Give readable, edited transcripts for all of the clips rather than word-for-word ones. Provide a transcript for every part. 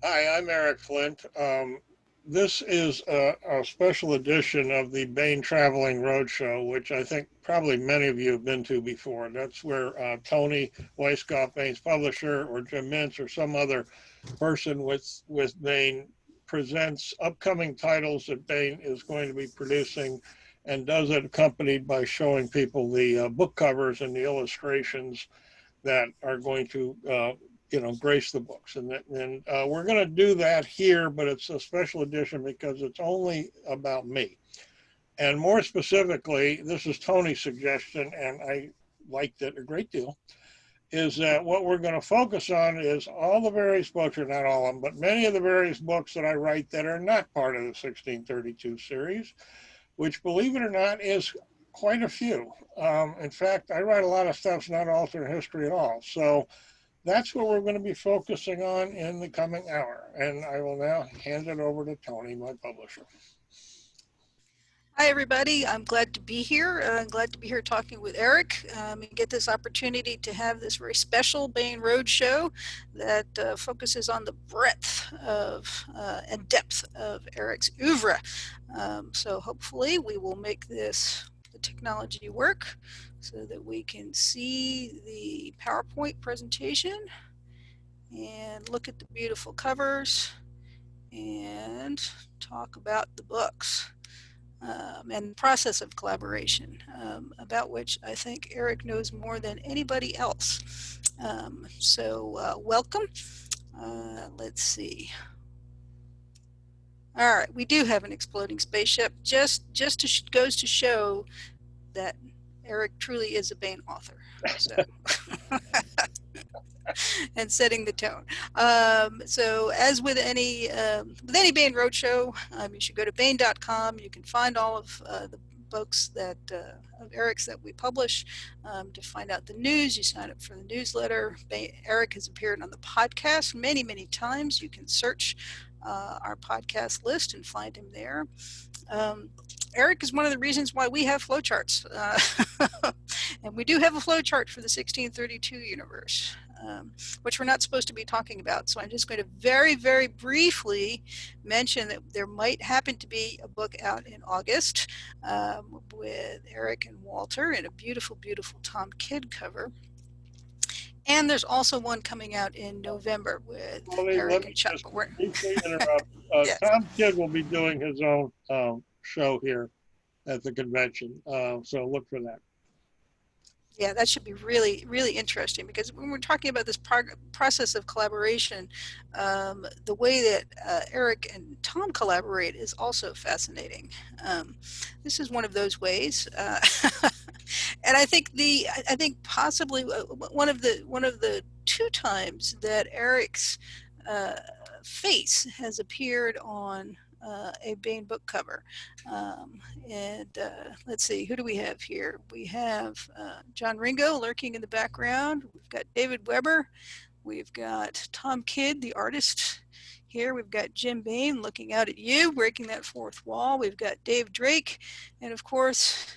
Hi, I'm Eric Flint. This is a special edition of the Bain Traveling Roadshow, which I think probably many of you have been to before. That's where Toni Weisskopf, Bain's publisher, or Jim Mintz, or some other person with Bain presents upcoming titles that Bain is going to be producing, and does it accompanied by showing people the book covers and the illustrations that are going to grace the books. And we're going to do that here, but it's a special edition because it's only about me. And more specifically, this is Tony's suggestion, and I liked it a great deal, is that what we're going to focus on is all the various books, or not all of them, but many of the various books that I write that are not part of the 1632 series, which, believe it or not, is quite a few. In fact, I write a lot of stuff that's not alternate history at all. So that's what we're going to be focusing on in the coming hour. And I will now hand it over to Toni, my publisher. Hi, everybody. I'm glad to be here. I'm glad to be here talking with Eric and get this opportunity to have this very special Bain Roadshow that focuses on the breadth of and depth of Eric's oeuvre. So hopefully we will make the technology work so that we can see the PowerPoint presentation and look at the beautiful covers and talk about the books. And the process of collaboration, about which I think Eric knows more than anybody else. So welcome. Let's see. All right, we do have an exploding spaceship. Just goes to show that Eric truly is a Bain author. So. And setting the tone. So as with any Bain Roadshow, you should go to Bain.com. You can find all of the books that of Eric's that we publish. To find out the news, you sign up for the newsletter. Eric has appeared on the podcast many times. You can search our podcast list and find him there. Eric is one of the reasons why we have flowcharts. And we do have a flowchart for the 1632 universe, which we're not supposed to be talking about. So I'm just going to very briefly mention that there might happen to be a book out in August with Eric and Walter in a beautiful Tom Kidd cover. And there's also one coming out in November with Eric and Chuck. Briefly interrupt. Yes. Tom Kidd will be doing his own show here at the convention, so look for that. Yeah, that should be really interesting, because when we're talking about this process of collaboration, the way that Eric and Tom collaborate is also fascinating. This is one of those ways, and I think possibly one of the two times that Eric's face has appeared on a Bain book cover. Let's see, who do we have here? We have John Ringo lurking in the background. We've got David Weber. We've got Tom Kidd, the artist. Here we've got Jim Bain looking out at you, breaking that fourth wall. We've got Dave Drake. And of course,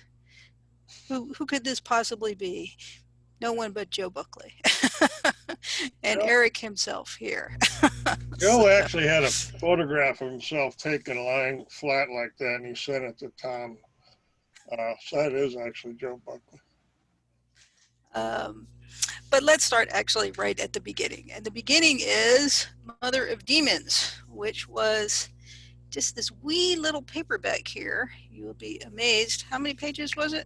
who could this possibly be? No one but Joe Buckley. And Eric himself here. Joe actually had a photograph of himself taken lying flat like that, and he sent it to Tom. So that is actually Joe Buckley. But let's start actually right at the beginning. And the beginning is Mother of Demons, which was just this wee little paperback here. You will be amazed. How many pages was it?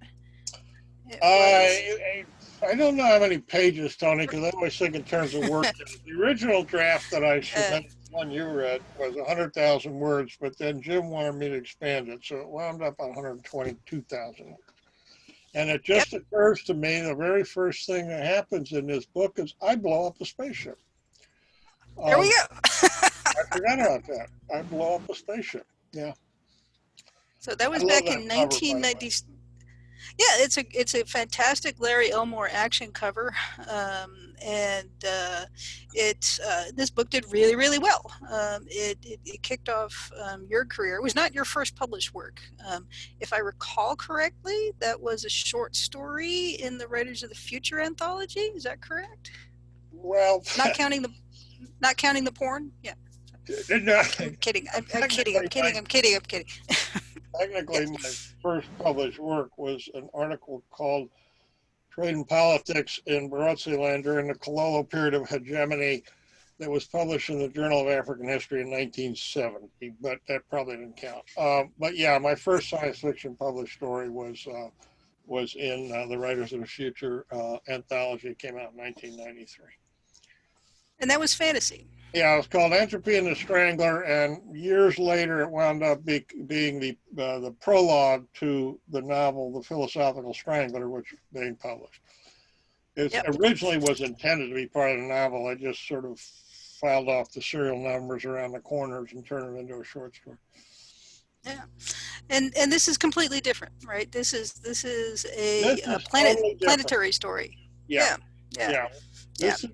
I don't know how many pages, Toni, because I always think in terms of words. The original draft that I submitted, one you read, was 100,000 words, but then Jim wanted me to expand it, so it wound up on 122,000 words. And it just occurs to me, the very first thing that happens in this book is I blow up a spaceship. There we go. I forgot about that. I blow up a spaceship. Yeah. So that was back in 1990. Yeah, it's a fantastic Larry Elmore action cover, and this book did really well. It kicked off your career. It was not your first published work, if I recall correctly. That was a short story in the Writers of the Future anthology. Is that correct? Well, not counting the porn. Yeah. No, I'm kidding. I'm kidding. I'm technically, kidding. I'm kidding. I'm kidding. technically, Yes. my first published work was an article called Trade and Politics in Barotseland during the colonial period of hegemony that was published in the Journal of African History in 1970, but that probably didn't count. But yeah, my first science fiction published story was in the Writers of the Future anthology. It came out in 1993. And that was fantasy. Yeah, it was called Entropy and the Strangler, and years later it wound up being the prologue to the novel The Philosophical Strangler, which is being published. It Yep. originally was intended to be part of the novel. I just sort of filed off the serial numbers around the corners and turned it into a short story. Yeah. And this is completely different, right? This is This a is totally different. planetary story. Yeah, Yeah. Yeah. yeah. Yeah. This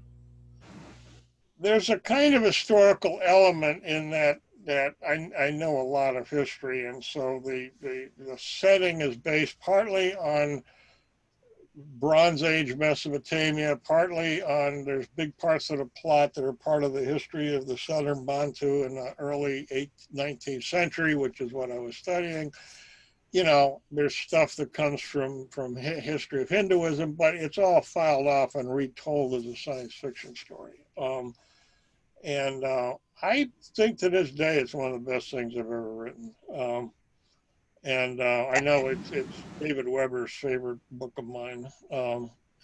there's a kind of historical element in that I know a lot of history, and so the setting is based partly on Bronze Age Mesopotamia, partly on there's big parts of the plot that are part of the history of the Southern Bantu in the early 19th century, which is what I was studying. You know, there's stuff that comes from history of Hinduism, but it's all filed off and retold as a science fiction story. And I think to this day it's one of the best things I've ever written. And I know it's David Weber's favorite book of mine,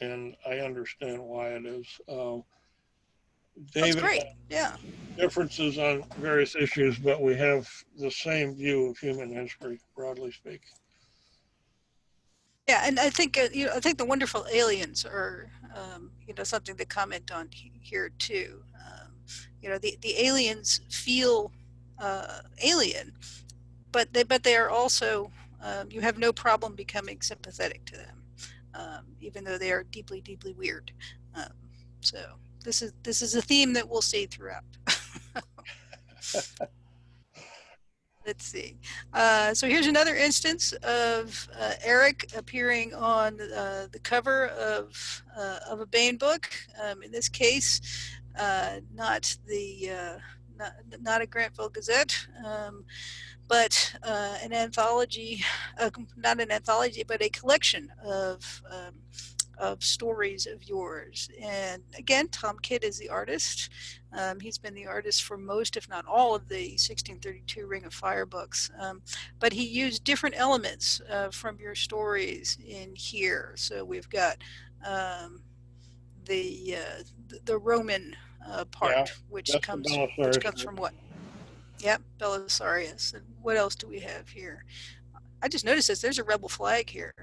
and I understand why it is. That's David great. has Yeah. differences on various issues, but we have the same view of human history, broadly speaking. Yeah, and I think I think the wonderful aliens are something to comment on here too. The aliens feel alien, but they are also you have no problem becoming sympathetic to them, even though they are deeply weird. Um, so this is a theme that we'll see throughout. Let's see. So here's another instance of Eric appearing on the cover of a Bain book. In this case, not the not a Grantville Gazette, but an anthology, not an anthology, but a collection of stories of yours. And again, Tom Kidd is the artist. He's been the artist for most, if not all, of the 1632 Ring of Fire books. But he used different elements from your stories in here. So we've got the Roman Yeah, part, which that's the comes Belisarius. from what? Yep, Belisarius. And what else do we have here? I just noticed this. There's a rebel flag here.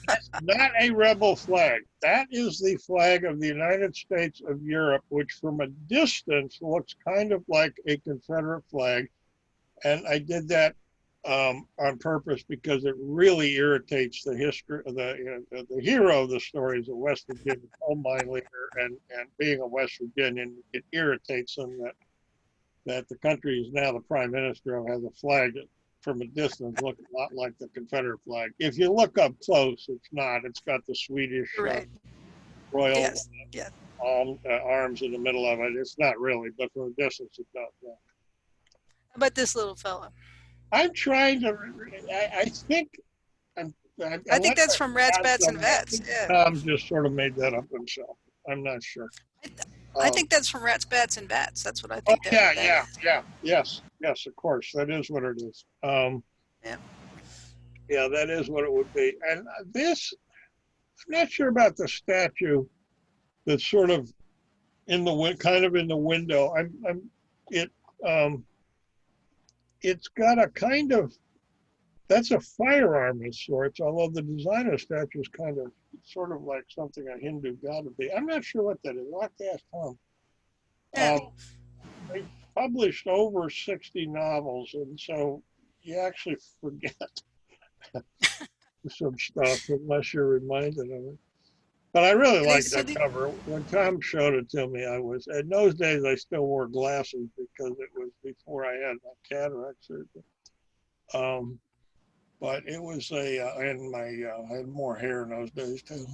That's not a rebel flag. That is the flag of the United States of Europe, which from a distance looks kind of like a Confederate flag. And I did that on purpose because it really irritates the history. The hero of the story is a West Virginia coal mine leader, and being a West Virginian, it irritates them that the country is now the prime minister of has a flag that from a distance look a lot like the Confederate flag. If you look up close, it's not. It's got the Swedish Right. royal Yes. Yes. arms in the middle of it. It's not really, but from a distance it does. Yeah. How about this little fella? I'm trying to. I think I think unless that's I from Rats, had Bats, and some, I Vats. think Yeah. Tom just sort of made that up himself. I'm not sure. I, I Um, think that's from Rats, Bats, and Bats. That's what I oh think yeah, that yeah, is. yeah, yes, yes, of course, that is what it is. Yeah. Yeah, that is what it would be. And this, I'm not sure about the statue that's sort of kind of in the window. It, um, it's got a kind of, that's a firearm of sorts, although the design of the statue is kind of sort of like something a Hindu god would be. I'm not sure what that is. I'll have to ask Tom. Yeah. They published over 60 novels, and so you actually forget some stuff unless you're reminded of it. But I really And like these, so that the, cover. When Tom showed it to me, in those days I still wore glasses because it was before I had my cataract surgery. Um, but it was and I had more hair in those days too.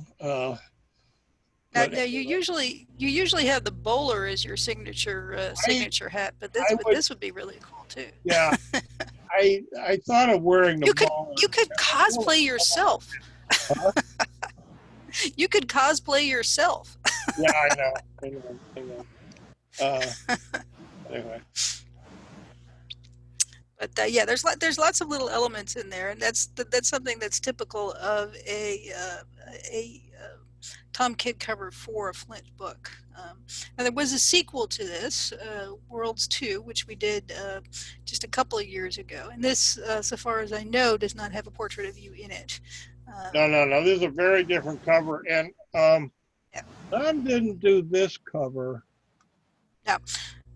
Now, But now you usually have the bowler as your signature I, signature hat, but I would, this would be really cool too. yeah, I thought of wearing the You could bowler. you could cosplay yourself. Huh? You could cosplay yourself. Yeah, I know, I know, I know. Uh, anyway, But yeah, there's lots of little elements in there, and that's something that's typical of a Tom Kidd cover for a Flint book. And there was a sequel to this, Worlds 2, which we did just a couple of years ago. And this, so far as I know, does not have a portrait of you in it. no, no, no. This is a very different cover, and Yeah. Tom didn't do this cover. No,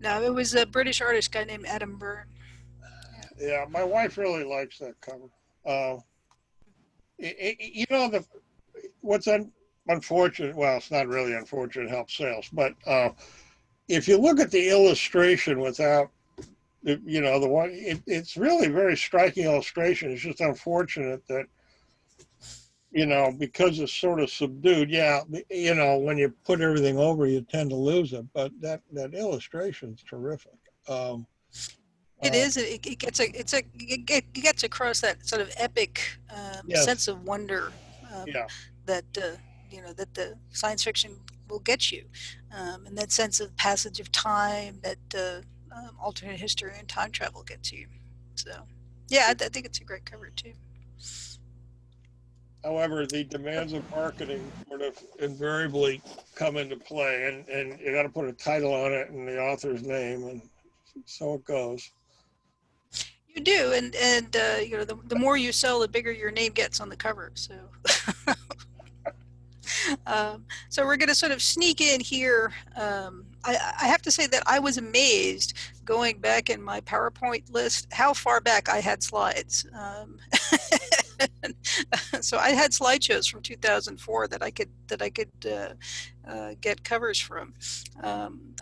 no, it was a British artist guy named Adam Byrne. Yeah. Yeah, my wife really likes that cover. Uh, you know the what's unfortunate. Well, it's not really unfortunate. It helps sales, but if you look at the illustration without the one, it's really very striking illustration. It's just unfortunate that because it's sort of subdued. Yeah, when you put everything over, you tend to lose it. But that illustration is terrific. Um, It uh, is. It gets across that sort of epic yes, sense of wonder um, yeah. that that the science fiction will get you, and that sense of passage of time that alternate history and time travel gets you. So, yeah, I think it's a great cover too. However, the demands of marketing sort of invariably come into play, and you got to put a title on it and the author's name, and so it goes. You do, and the more you sell, the bigger your name gets on the cover. So. So we're going to sort of sneak in here. I have to say that I was amazed going back in my PowerPoint list how far back I had slides. So I had slideshows from 2004 that I could get covers from.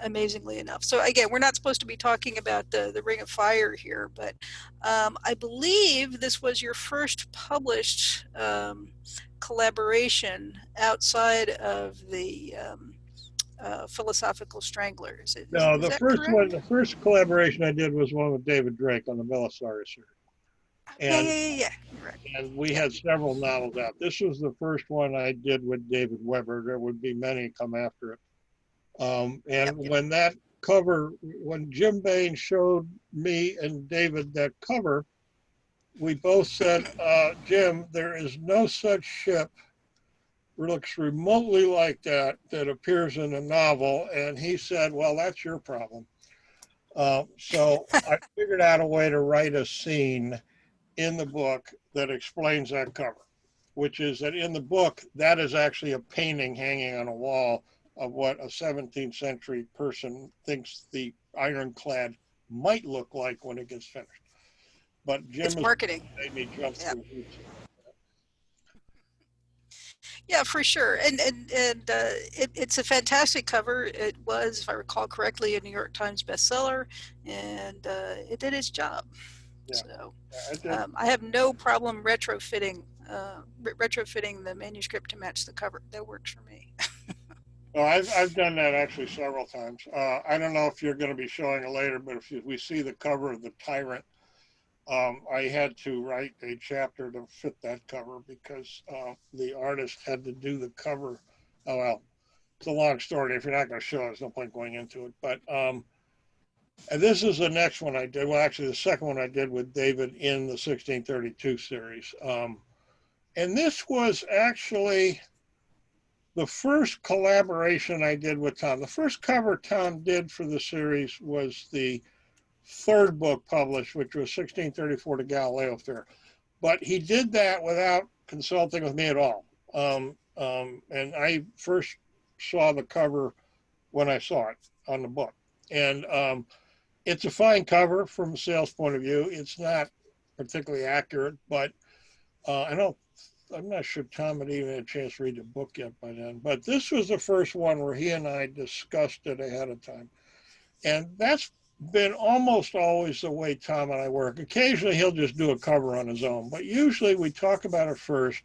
Amazingly enough. So again, we're not supposed to be talking about the Ring of Fire here, but I believe this was your first published collaboration outside of the Philosophical Stranglers. No, Is that correct? the first collaboration I did was one with David Drake on the Belisarius series, Yeah, and yeah, yeah, yeah. You're right. and we Yeah. had several novels out. This was the first one I did with David Weber. There would be many come after it. And Yep. Yep. when Jim Bain showed me and David that cover, we both said, Jim, there is no such ship looks remotely like that appears in a novel. And he said, well, that's your problem. So I figured out a way to write a scene in the book that explains that cover, which is that in the book, that is actually a painting hanging on a wall of what a 17th century person thinks the ironclad might look like when it gets finished. But Jim It's has marketing. made me jump Yeah. through hoops. Yeah, for sure. It's a fantastic cover. It was, if I recall correctly, a New York Times bestseller, and it did its job. Yeah, So I did. I have no problem retrofitting the manuscript to match the cover. That works for me. Well, I've done that actually several times. I don't know if you're going to be showing it later, but if we see the cover of The Tyrant, I had to write a chapter to fit that cover because the artist had to do the cover. Oh, well, it's a long story. If you're not going to show it, there's no point going into it. But and this is the next one I did. Well, actually, the second one I did with David in the 1632 series. And this was actually the first collaboration I did with Tom. The first cover Tom did for the series was the third book published, which was 1634 to Galileo Fair. But he did that without consulting with me at all. And I first saw the cover when I saw it on the book. And it's a fine cover from a sales point of view. It's not particularly accurate, but I'm not sure Tom had even had a chance to read the book yet by then. But this was the first one where he and I discussed it ahead of time. And that's been almost always the way Tom and I work. Occasionally he'll just do a cover on his own, but usually we talk about it first.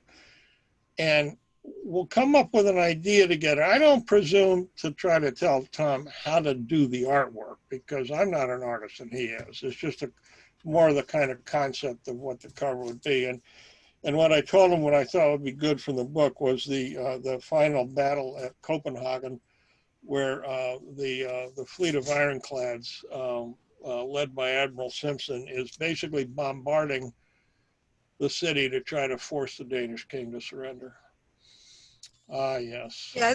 And we'll come up with an idea together. I don't presume to try to tell Tom how to do the artwork because I'm not an artist and he is. It's just more of the kind of concept of what the cover would be. And what I told him what I thought would be good from the book was the final battle at Copenhagen, where the fleet of ironclads led by Admiral Simpson is basically bombarding the city to try to force the Danish king to surrender. Ah, yes. Yeah,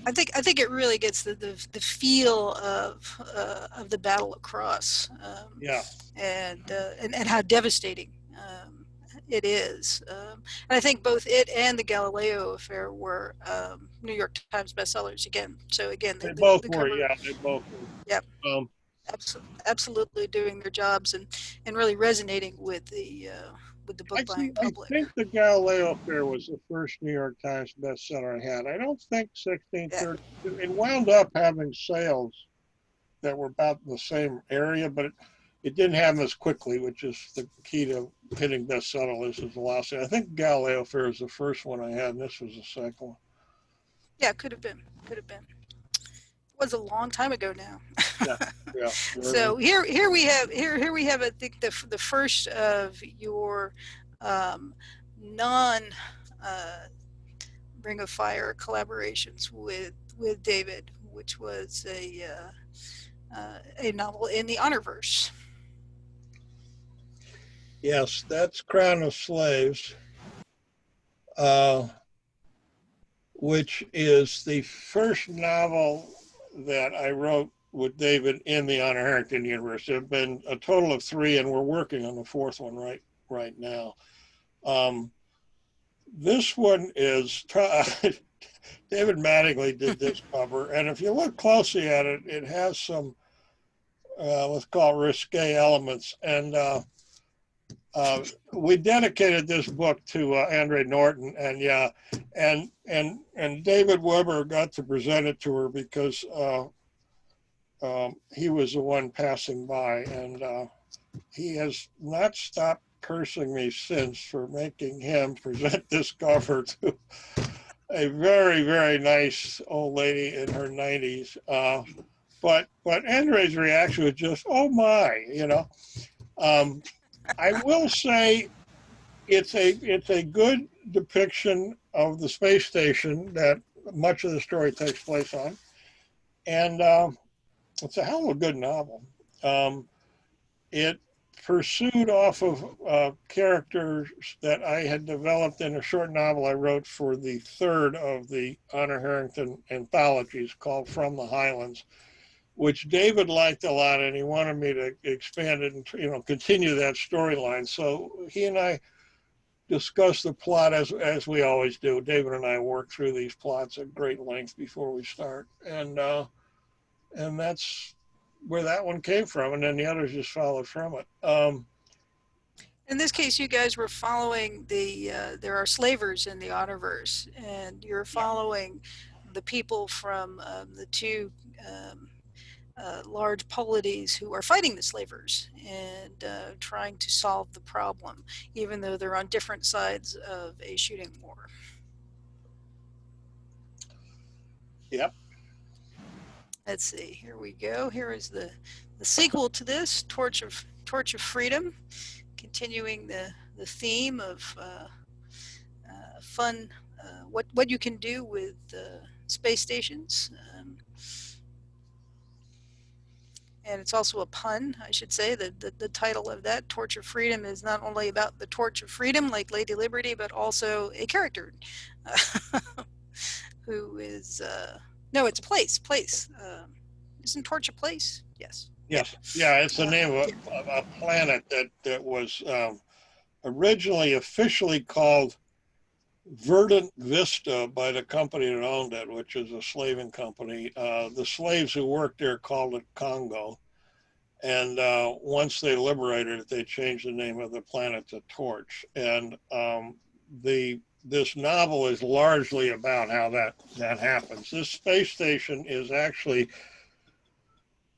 I think it really gets the feel of the battle across, Yeah. and how devastating it is. And I think both it and the Galileo affair were New York Times bestsellers again. So again, They both the were. cover, Yeah, they both were. yeah, Um, absolutely doing their jobs and really resonating with the book buying I public. think the Galileo Affair was the first New York Times bestseller I had. I don't think Yeah, 1632. It wound up having sales that were about the same area, but it didn't happen as quickly, which is the key to hitting bestseller lists is velocity. I think Galileo Affair is the first one I had, and this was the second one. yeah, could have been, It was a long time ago now. Yeah, yeah. So here we have I think the first of your non Ring of Fire collaborations with David, which was a novel in the Honorverse. Yes, that's Crown of Slaves, uh, which is the first novel that I wrote with David in the Honor Harrington universe. There have been a total of 3, and we're working on the 4th one right now. This one is David Mattingly did this cover, and if you look closely at it, it has some let's call it risque elements. And we dedicated this book to Andre Norton, and yeah, and David Weber got to present it to her because he was the one passing by, and he has not stopped cursing me since for making him present this cover to a very, very nice old lady in her 90s. But Andre's reaction was just, oh my, you know. I will say it's a good depiction of the space station that much of the story takes place on, and it's a hell of a good novel. It pursued off of characters that I had developed in a short novel I wrote for the 3rd of the Honor Harrington anthologies called From the Highlands, which David liked a lot, and he wanted me to expand it and continue that storyline. So he and I discussed the plot as we always do. David and I work through these plots at great length before we start, and that's where that one came from, and then the others just followed from it. In this case, you guys were following there are slavers in the Honorverse, and you're following the people from the 2 large polities who are fighting the slavers and trying to solve the problem, even though they're on different sides of a shooting war. Yep. Let's see. Here we go. Here is the sequel to this, Torch of Freedom, continuing the theme of fun, what you can do with space stations. And it's also a pun, I should say. The title of that, Torch of Freedom, is not only about the torch of freedom, like Lady Liberty, but also a character who is, no, it's a place. Isn't Torch a place? Yes. Yes. Yeah, it's the name of a planet that was originally officially called Verdant Vista by the company that owned it, which is a slaving company. The slaves who worked there called it Congo. And once they liberated it, they changed the name of the planet to Torch. And this novel is largely about how that happens. This space station is actually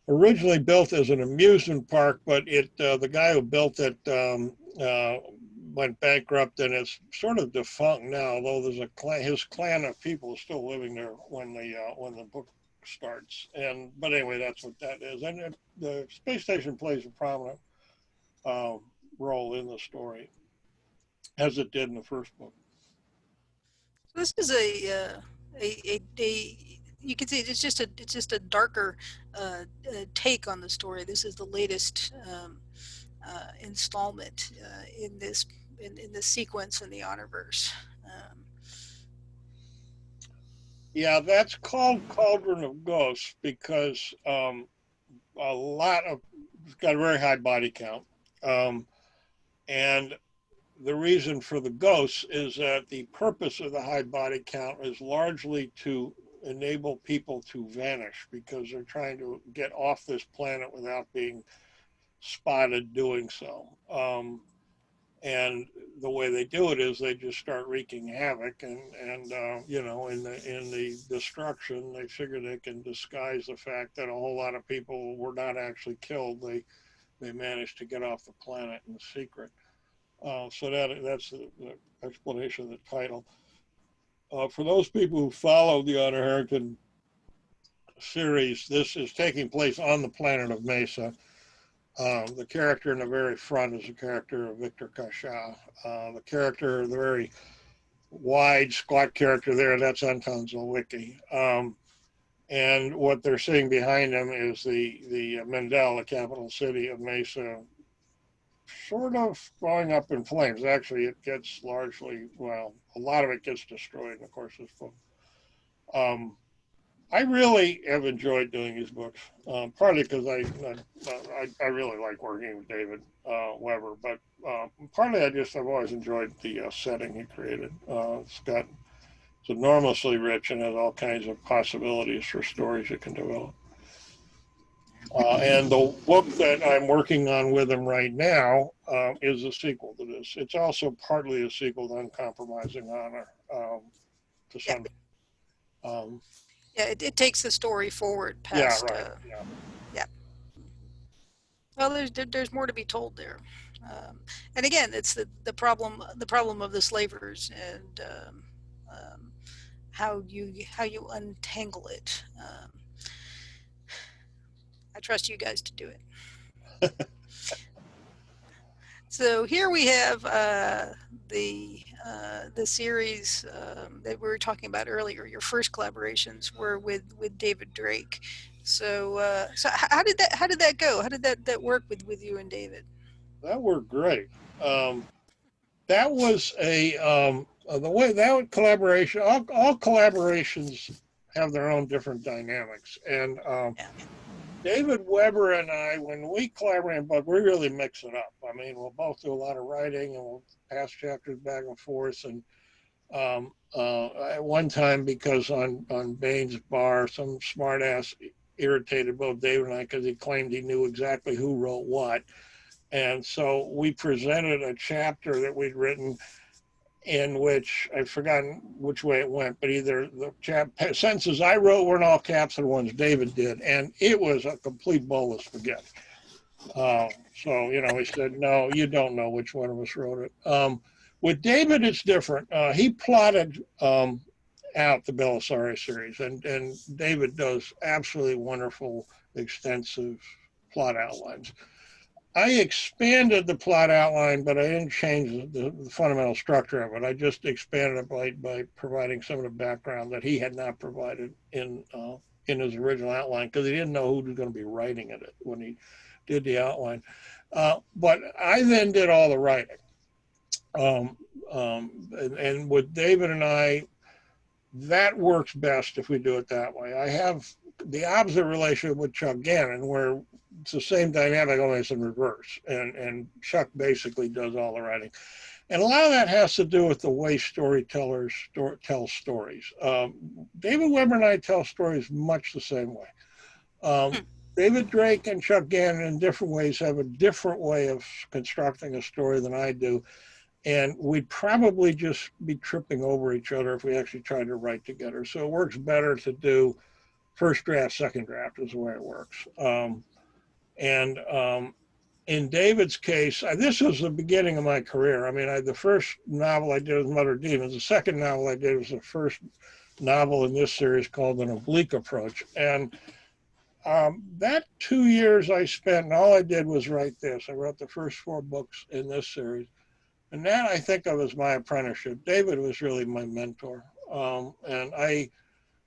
originally built as an amusement park, but the guy who built it went bankrupt and it's sort of defunct now, although there's a clan, his clan of people is still living there when the book starts. And but anyway, that's what that is. And the space station plays a prominent role in the story, as it did in the first book. So this is a you can see it's just a darker take on the story. This is the latest installment in this sequence in the Honorverse. Yeah, that's called Cauldron of Ghosts because a lot of it's got a very high body count, and the reason for the ghosts is that the purpose of the high body count is largely to enable people to vanish because they're trying to get off this planet without being spotted doing so. And the way they do it is they just start wreaking havoc, and you know, in the destruction, they figure they can disguise the fact that a whole lot of people were not actually killed. They managed to get off the planet in secret. So that's the explanation of the title. For those people who follow the Honor Harrington series, this is taking place on the planet of Mesa. The character in the very front is the character of Victor Kasha. The character, the very wide, squat character there, that's Anton Zolwicki. And what they're seeing behind them is the Mendel, the capital city of Mesa, sort of going up in flames. Actually, it gets largely, well, a lot of it gets destroyed in the course of this book. I really have enjoyed doing these books, partly because I really like working with David Weber, but partly I've always enjoyed the setting he created. It's enormously rich and has all kinds of possibilities for stories it can develop. And the book that I'm working on with him right now is a sequel to this. It's also partly a sequel to Uncompromising Honor. To some, Yeah, it takes the story forward yeah, past. right, yeah. Yeah. Well, there's more to be told there, and again, it's the problem of the slavers and how you untangle it. I trust you guys to do it. So here we have the series that we were talking about earlier. Your first collaborations were with David Drake. So how did that go? How did that work with you and David? That worked great. That was the way that collaboration. All collaborations have their own different dynamics, and Yeah. David Weber and I, when we collaborate, but we really mix it up. I mean, we'll both do a lot of writing and we'll pass chapters back and forth. And at one time, because on Bane's Bar, some smartass irritated both David and I because he claimed he knew exactly who wrote what. And so we presented a chapter that we'd written in which I've forgotten which way it went, but either the sentences I wrote were in all caps and ones David did, and it was a complete bowl of spaghetti. So, you know, he said, no, you don't know which one of us wrote it. With David, it's different. He plotted out the Belisari series, and David does absolutely wonderful, extensive plot outlines. I expanded the plot outline, but I didn't change the fundamental structure of it. I just expanded it by providing some of the background that he had not provided in his original outline because he didn't know who was going to be writing it when he did the outline. But I then did all the writing. And with David and I, that works best if we do it that way. I have the opposite relationship with Chuck Gannon, where it's the same dynamic, only it's in reverse. And Chuck basically does all the writing. And a lot of that has to do with the way storytellers tell stories. David Weber and I tell stories much the same way. David Drake and Chuck Gannon, in different ways, have a different way of constructing a story than I do. And we'd probably just be tripping over each other if we actually tried to write together. So it works better to do first draft, second draft is the way it works. And in David's case, this was the beginning of my career. I mean, the first novel I did was Mother Demons. The second novel I did was the first novel in this series called An Oblique Approach. And that 2 years I spent, and all I did was write this. I wrote the first 4 books in this series. And that I think of as my apprenticeship. David was really my mentor. And I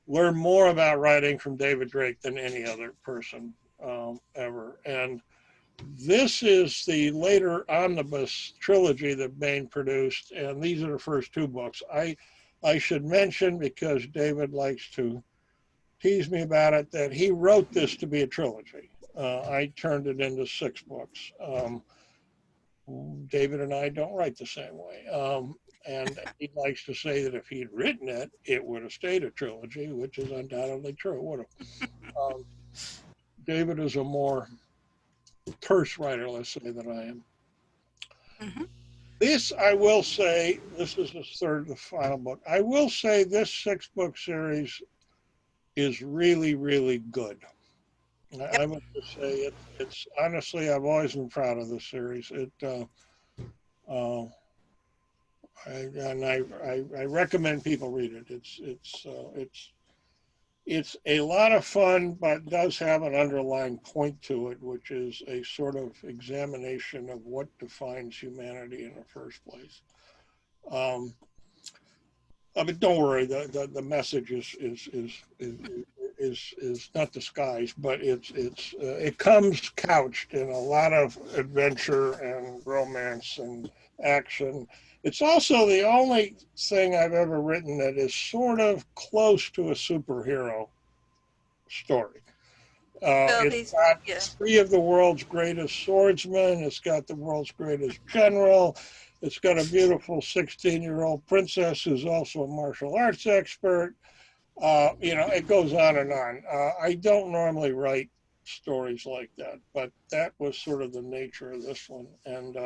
learned more about writing from David Drake than any other person ever. And this is the later omnibus trilogy that Baen produced, and these are the first 2 books. I should mention, because David likes to tease me about it, that he wrote this to be a trilogy. I turned it into 6 books. David and I don't write the same way. And he likes to say that if he'd written it, it would have stayed a trilogy, which is undoubtedly true. It would have. David is a more terse writer, let's say, than I am. Mm-hmm. This, I will say, this is the final book. I will say this 6-book series is really, really good. Yep. I must say it's honestly, I've always been proud of this series. I recommend people read it. It's a lot of fun, but does have an underlying point to it, which is a sort of examination of what defines humanity in the first place. I mean, don't worry. The message is not disguised, but it comes couched in a lot of adventure and romance and action. It's also the only thing I've ever written that is sort of close to a superhero story. It's got 3 of the world's greatest swordsmen. It's got the world's greatest general. It's got a beautiful 16-year-old princess who's also a martial arts expert. It goes on and on. I don't normally write stories like that, but that was sort of the nature of this one. And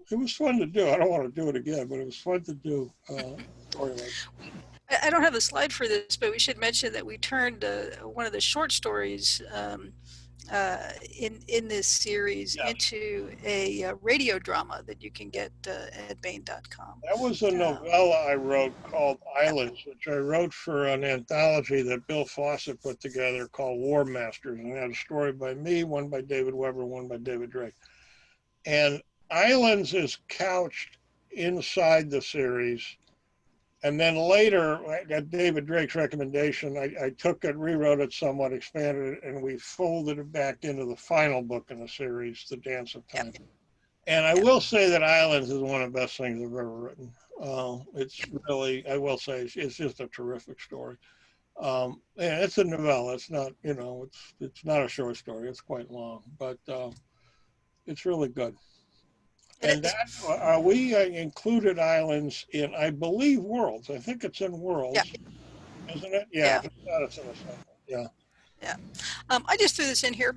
it was fun to do. I don't want to do it again, but it was fun to do. I don't have a slide for this, but we should mention that we turned one of the short stories in this series into a radio drama that you can get at Baen.com. That was a novella I wrote called Islands, which I wrote for an anthology that Bill Fawcett put together called War Masters, and it had a story by me, one by David Weber, one by David Drake. And Islands is couched inside the series. And then later, at David Drake's recommendation, I took it, rewrote it somewhat, expanded it, and we folded it back into the final book in the series, The Dance of Time. And I will say that Islands is one of the best things I've ever written. It's really, I will say, it's just a terrific story. And it's a novella. It's not, it's not a short story. It's quite long, but it's really good. And that we included Islands in, I believe, Worlds. I think it's in Worlds, isn't it? Yeah. If it's not, it's in a second. Yeah. Yeah. I just threw this in here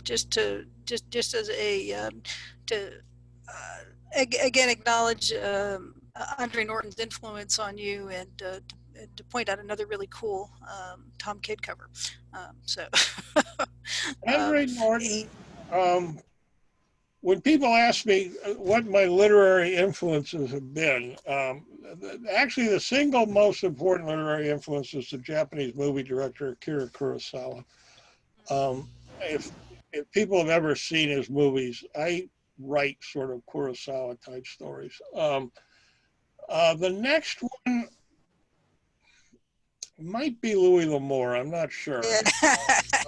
just as a again acknowledge Andre Norton's influence on you, and to point out another really cool Tom Kidd cover. Andre Norton. When people ask me what my literary influences have been, actually the single most important literary influence is the Japanese movie director Akira Kurosawa. If people have ever seen his movies, I write sort of Kurosawa type stories. The next one might be Louis L'Amour. I'm not sure.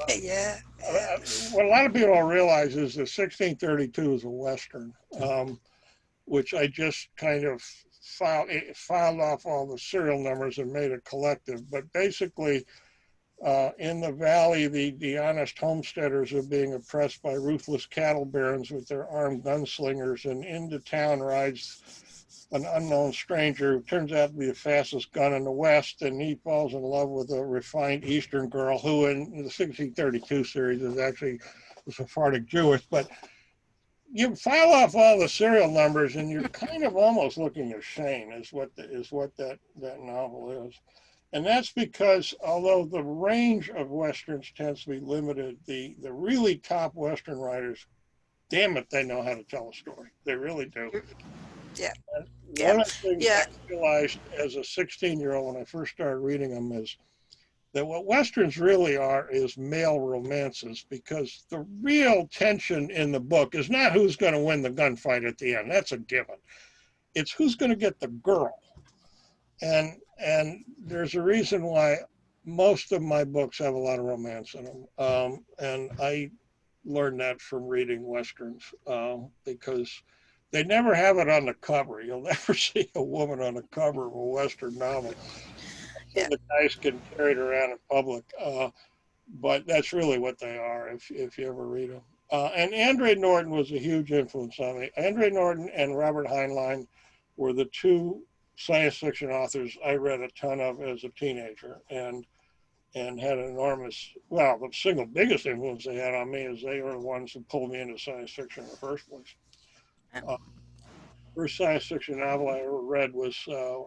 Yeah. What a lot of people don't realize is that 1632 is a Western, which I just kind of filed off all the serial numbers and made a collective. But basically, in the valley, the honest homesteaders are being oppressed by ruthless cattle barons with their armed gunslingers, and into town rides an unknown stranger who turns out to be the fastest gun in the West, and he falls in love with a refined Eastern girl who in the 1632 series is actually Sephardic Jewish. But you file off all the serial numbers and you're kind of almost looking at Shane is what that novel is. And that's because although the range of Westerns tends to be limited, the really top Western writers, damn it, they know how to tell a story. They really do. Yeah. And Yeah. one of the things I Yeah. realized as a 16-year-old when I first started reading them is that what Westerns really are is male romances, because the real tension in the book is not who's going to win the gunfight at the end. That's a given. It's who's going to get the girl. And there's a reason why most of my books have a lot of romance in them. And I learned that from reading Westerns, because they never have it on the cover. You'll never see a woman on the cover of a Western novel. So Yeah. the guys can carry it around in public. But that's really what they are if you ever read them. And Andre Norton was a huge influence on me. Andre Norton and Robert Heinlein were the two science fiction authors I read a ton of as a teenager, and had an enormous, well, the single biggest influence they had on me is they were the ones who pulled me into science fiction in the first place. Uh, First science fiction novel I ever read was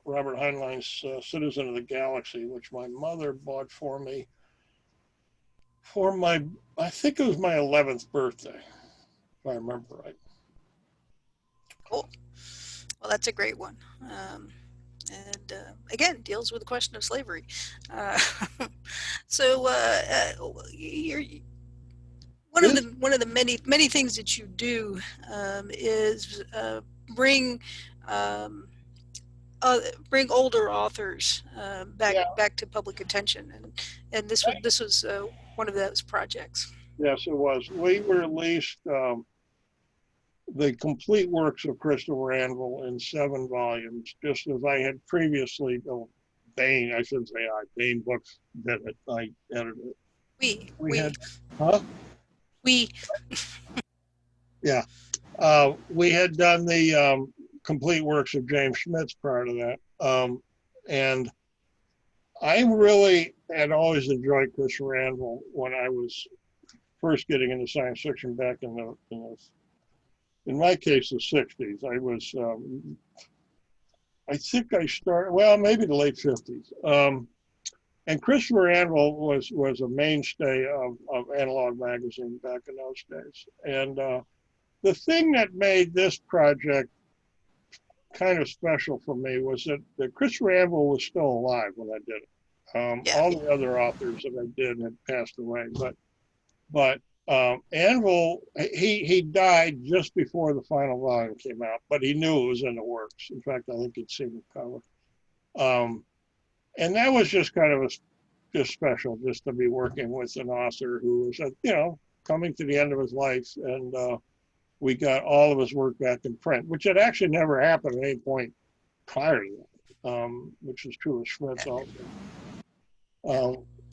Robert Heinlein's Citizen of the Galaxy, which my mother bought for me for my, I think it was my 11th birthday, if I remember right. Cool. Well, that's a great one. And again, deals with the question of slavery. Uh, so you're, This, one of the many things that you do is bring um, bring older authors yeah, back to public attention, and this was one of those projects. yes, it was. We released the complete works of Christopher Anvil in 7 volumes, just as I had previously, Bain, I shouldn't say Bain Books did it, I edited it. We We we had, huh? we Yeah. We had done the complete works of James Schmitz prior to that. And I really had always enjoyed Christopher Anvil when I was first getting into science fiction back in my case, the 60s. I think I started, well, maybe the late 50s. And Christopher Anvil was a mainstay of Analog Magazine back in those days. And the thing that made this project kind of special for me was that Christopher Anvil was still alive when I did it. yeah All the other authors that I did had passed away, but Anvil, he died just before the final volume came out, but he knew it was in the works. In fact, I think he'd seen the cover. And that was just kind of just special, just to be working with an author who was, coming to the end of his life, and we got all of his work back in print, which had actually never happened at any point prior to that, which is true of Schmitz also.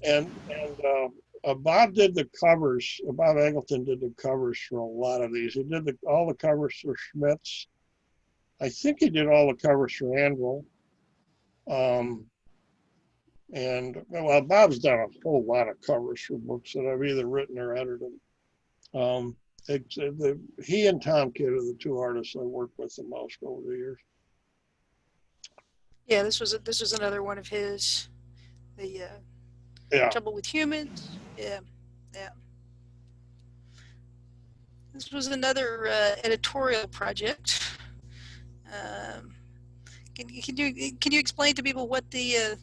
And Bob did the covers. Bob Eggleton did the covers for a lot of these. He did all the covers for Schmitz. I think he did all the covers for Anvil. And well, Bob's done a whole lot of covers for books that I've either written or edited. Um, he and Tom Kidd are the two artists I worked with the most over the years. yeah this was another one of his, the Yeah. Trouble with Humans. Yeah. Yeah. This was another editorial project. Um, can you explain to people what the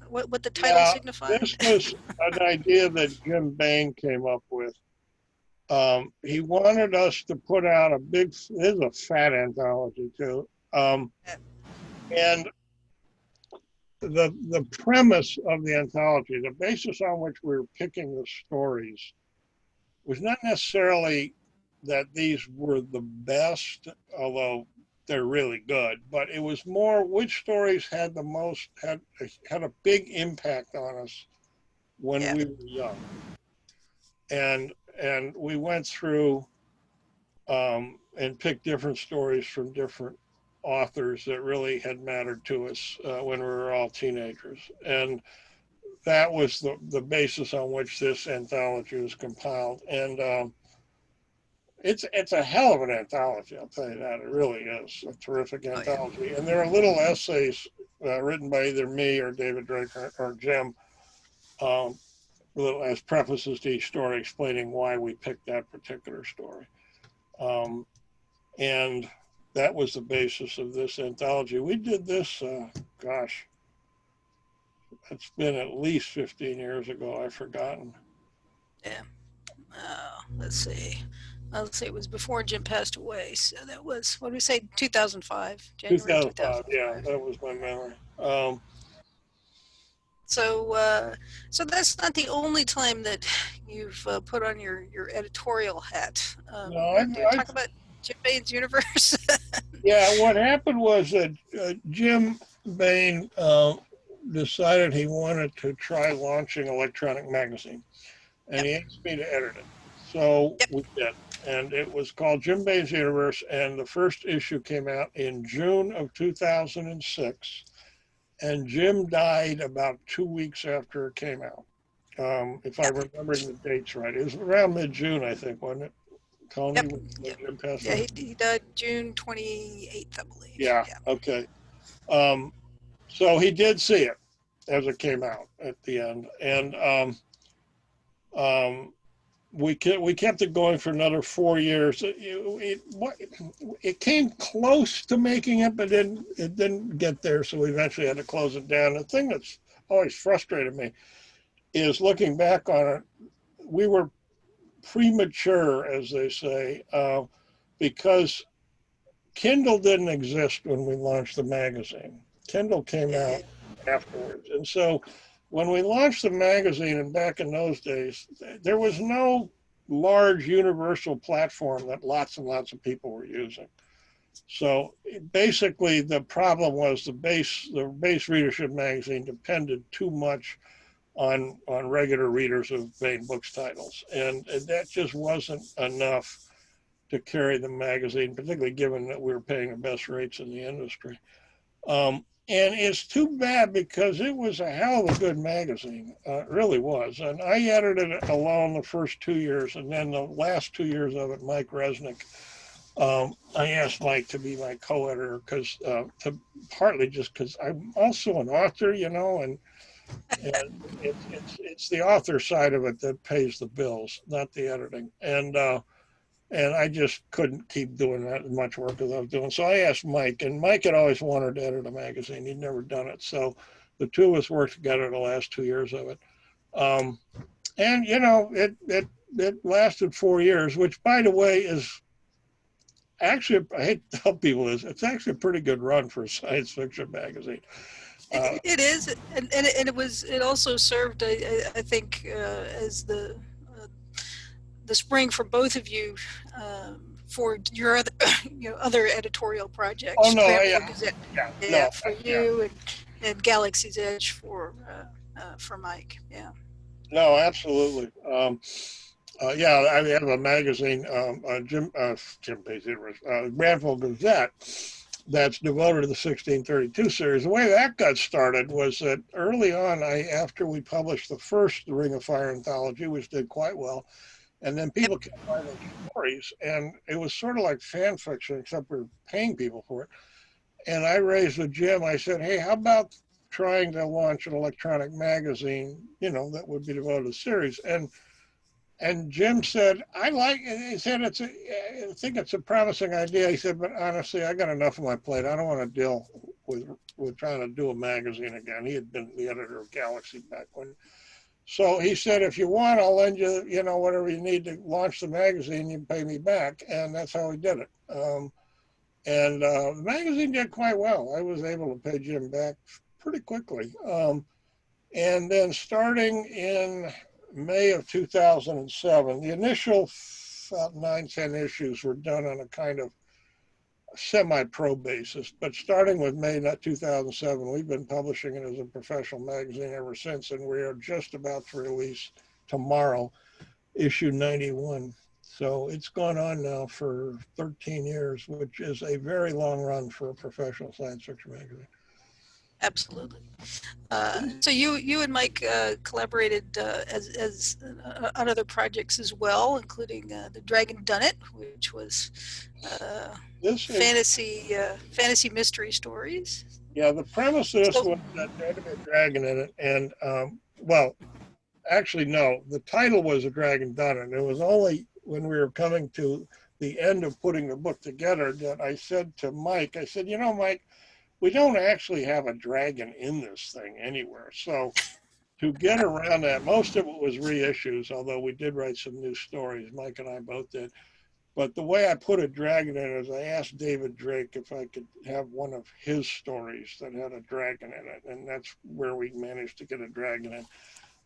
title Yeah, signified? this was an idea that Jim Bain came up with. He wanted us to put out a big, this is a fat anthology too. And the premise of the anthology, the basis on which we were picking the stories, was not necessarily that these were the best, although they're really good, but it was more which stories had had a big impact on us when Yeah. we were young. And we went through and picked different stories from different authors that really had mattered to us when we were all teenagers. And that was the basis on which this anthology was compiled. And it's a hell of an anthology. I'll tell you that. It really is a terrific Oh yeah. anthology. And there are little essays written by either me or David Drake or Jim, um, little as prefaces to each story, explaining why we picked that particular story. Um, and that was the basis of this anthology. We did this, gosh, it's been at least 15 years ago. I've forgotten. Yeah. Let's see. Let's see. It was before Jim passed away, so that was, what did we say? 2005, January 2005. Yeah, 2005. that was my memory. So, so that's not the only time that you've put on your editorial hat. No, Do you talk about Jim Bain's universe? yeah, what happened was that Jim Bain decided he wanted to try launching electronic magazine, and Yep. he asked me to edit it. So Yep. we did, and it was called Jim Bain's Universe, and the first issue came out in June of 2006, and Jim died about 2 weeks after it came out. If I'm Yep. remembering the dates right, it was around mid-June, I think, wasn't it, Tony, Yep. when Yep. Jim passed Yeah, away? he died June 28th, I believe. Yeah. Yeah. Okay. Um, so he did see it as it came out at the end, and um, we kept it going for another 4 years. It came close to making it, but it didn't get there. So we eventually had to close it down. The thing that's always frustrated me is looking back on it. We were premature, as they say, because Kindle didn't exist when we launched the magazine. Kindle came out It, afterwards. And so when we launched the magazine, and back in those days, there was no large universal platform that lots and lots of people were using. So basically, the problem was the base readership magazine depended too much on regular readers of Bain Books titles, and that just wasn't enough to carry the magazine, particularly given that we were paying the best rates in the industry. And it's too bad because it was a hell of a good magazine. It really was. And I edited it alone the first 2 years, and then the last 2 years of it, Mike Resnick. I asked Mike to be my co-editor because, partly just because I'm also an author, and it's the author side of it that pays the bills, not the editing. And I just couldn't keep doing that much work as I was doing. So I asked Mike, and Mike had always wanted to edit a magazine. He'd never done it. So the two of us worked together the last 2 years of it. Um, and it lasted 4 years, which, by the way, is actually, I hate to tell people this, it's actually a pretty good run for a science fiction magazine. it is, and it also served, I think, as uh, the spring for both of you, for your other, other editorial Oh projects. no, Granville yeah, Gazette, yeah, yeah, no, for yeah. you, and Galaxy's Edge for Mike. Yeah. No, absolutely. Yeah, I have a magazine, Jim Pay's Granville Gazette, that's devoted to the 1632 series. The way that got started was that early on, after we published the first The Ring of Fire anthology, which did quite well, and then Yep. people kept writing stories, and it was sort of like fan fiction, except we were paying people for it. And I raised with Jim, I said, hey, how about trying to launch an electronic magazine, that would be devoted to the series? And Jim said, I like it. He said, I think it's a promising idea. He said, but honestly, I got enough on my plate. I don't want to deal with trying to do a magazine again. He had been the editor of Galaxy back when. So he said, if you want, I'll lend you, whatever you need to launch the magazine, you pay me back. And that's how he did it. And the magazine did quite well. I was able to pay Jim back pretty quickly. And then starting in May of 2007, the initial about 9, 10 issues were done on a kind of semi-pro basis. But starting with May 2007, we've been publishing it as a professional magazine ever since. And we are just about to release tomorrow issue 91. So it's gone on now for 13 years, which is a very long run for a professional science fiction magazine. Absolutely. So you and Mike collaborated on other projects as well, including the Dragon Done It, which was This is, fantasy mystery stories. yeah, the premise of this So was that there had to be a dragon in it. And, well, actually, no, the title was A Dragon Done It. It was only when we were coming to the end of putting the book together that I said to Mike, I said, Mike, we don't actually have a dragon in this thing anywhere. So to get around that, most of it was reissues, although we did write some new stories. Mike and I both did. But the way I put a dragon in is I asked David Drake if I could have one of his stories that had a dragon in it. And that's where we managed to get a dragon in.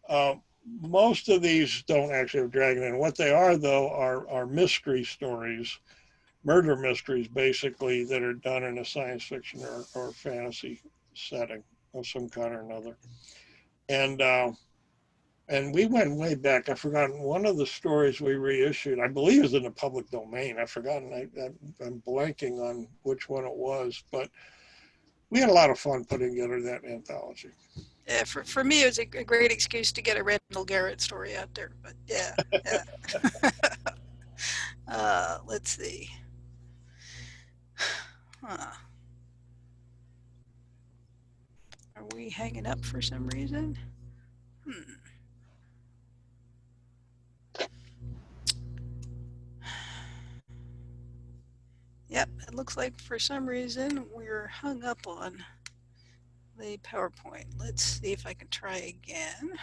Uh, Most of these don't actually have a dragon in. What they are, though, are mystery stories, murder mysteries, basically, that are done in a science fiction or fantasy setting of some kind or another. And we went way back. I've forgotten one of the stories we reissued. I believe is in the public domain. I've forgotten. I'm blanking on which one it was, but we had a lot of fun putting together that anthology. yeah, for me, it was a great excuse to get a Randall Garrett story out there. But yeah, yeah. Let's see. Huh. Are we hanging up for some reason? Hmm. Yep, it looks like for some reason we're hung up on the PowerPoint. Let's see if I can try again.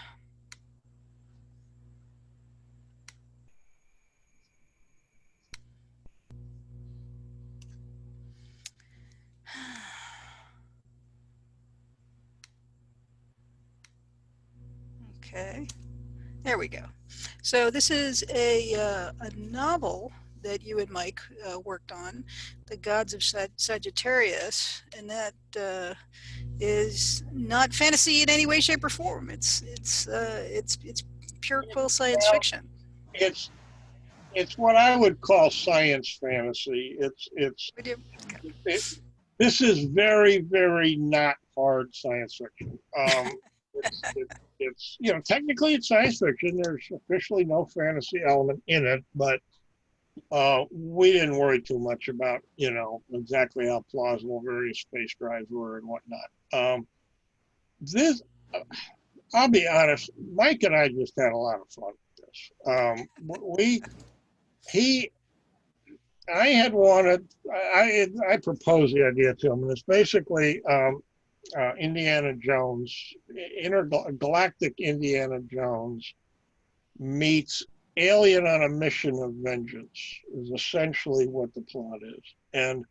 Okay, there we go. So this is a novel that you and Mike worked on, The Gods of Sagittarius, and that is not fantasy in any way, shape, or form. It's pure quill science Well, fiction. it's it's what I would call science fantasy. Would you? It, this is very not hard science fiction. It's it, it's technically it's science fiction. There's officially no fantasy element in it, but we didn't worry too much about exactly how plausible various space drives were and whatnot. This, I'll be honest, Mike and I just had a lot of fun with this. We he I had wanted, I proposed the idea to him, and it's basically Indiana Jones, intergalactic Indiana Jones meets Alien on a Mission of Vengeance is essentially what the plot is.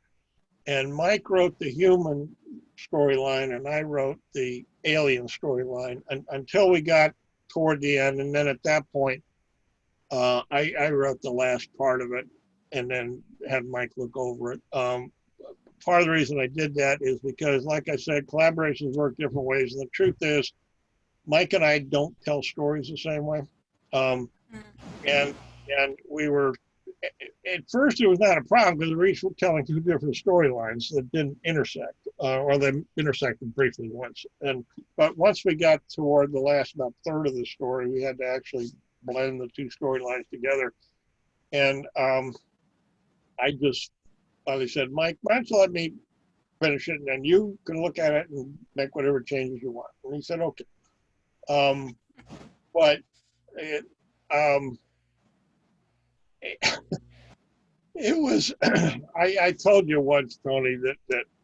And Mike wrote the human storyline, and I wrote the alien storyline until we got toward the end, and then at that point, I wrote the last part of it and then had Mike look over it. Part of the reason I did that is because, like I said, collaborations work different ways. And the truth is, Mike and I don't tell stories the same way. Um, and we were, at first, it was not a problem because we were telling two different storylines that didn't intersect, or they intersected briefly once. But once we got toward the last about third of the story, we had to actually blend the two storylines together. And I just finally said, Mike, why don't you let me finish it, and then you can look at it and make whatever changes you want. And he said, okay. But it, um, it was, I told you once, Toni,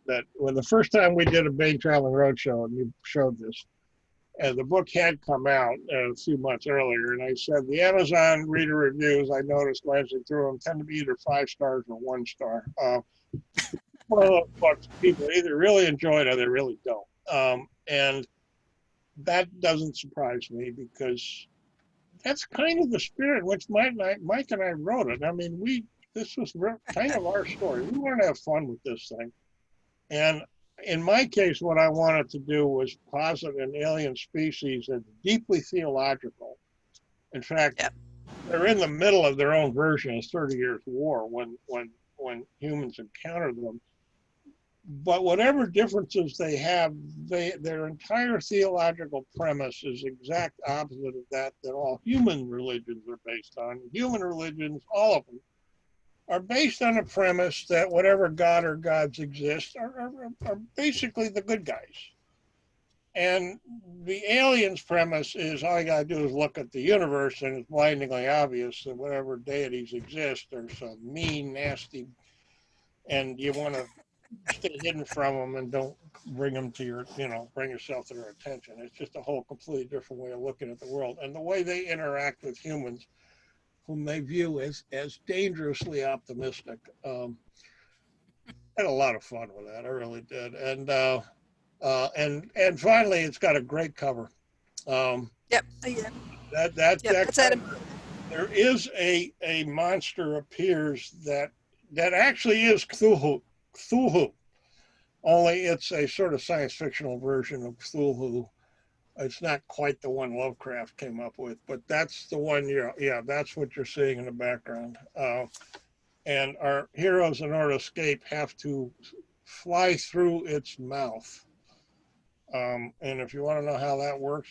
that when the first time we did a Bane Traveling Roadshow, and you showed this, and the book had come out a few months earlier, and I said the Amazon reader reviews I noticed glancing through them tend to be either 5 stars or 1 star. One of those books people either really enjoy it or they really don't. And that doesn't surprise me because that's kind of the spirit in which Mike and I wrote it. I mean, this was kind of our story. We wanted to have fun with this thing. And in my case, what I wanted to do was posit an alien species that's deeply theological. In fact, Yep. they're in the middle of their own version of 30 Years' War when humans encounter them. But whatever differences they have, their entire theological premise is exact opposite of that all human religions are based on. Human religions, all of them, are based on a premise that whatever God or gods exist are basically the good guys. And the aliens premise is all you got to do is look at the universe, and it's blindingly obvious that whatever deities exist are some mean, nasty, and you want to stay hidden from them and don't bring them to your, bring yourself to their attention. It's just a whole completely different way of looking at the world. And the way they interact with humans, whom they view as dangerously optimistic. I had a lot of fun with that. I really did. And finally, it's got a great cover. Yep. Yeah. Yep. That That's Adam. there is a monster appears that actually is Cthulhu. Cthulhu. Only it's a sort of science fictional version of Cthulhu. It's not quite the one Lovecraft came up with, but that's the one. Yeah, that's what you're seeing in the background. And our heroes in order to escape have to fly through its mouth. And if you want to know how that works,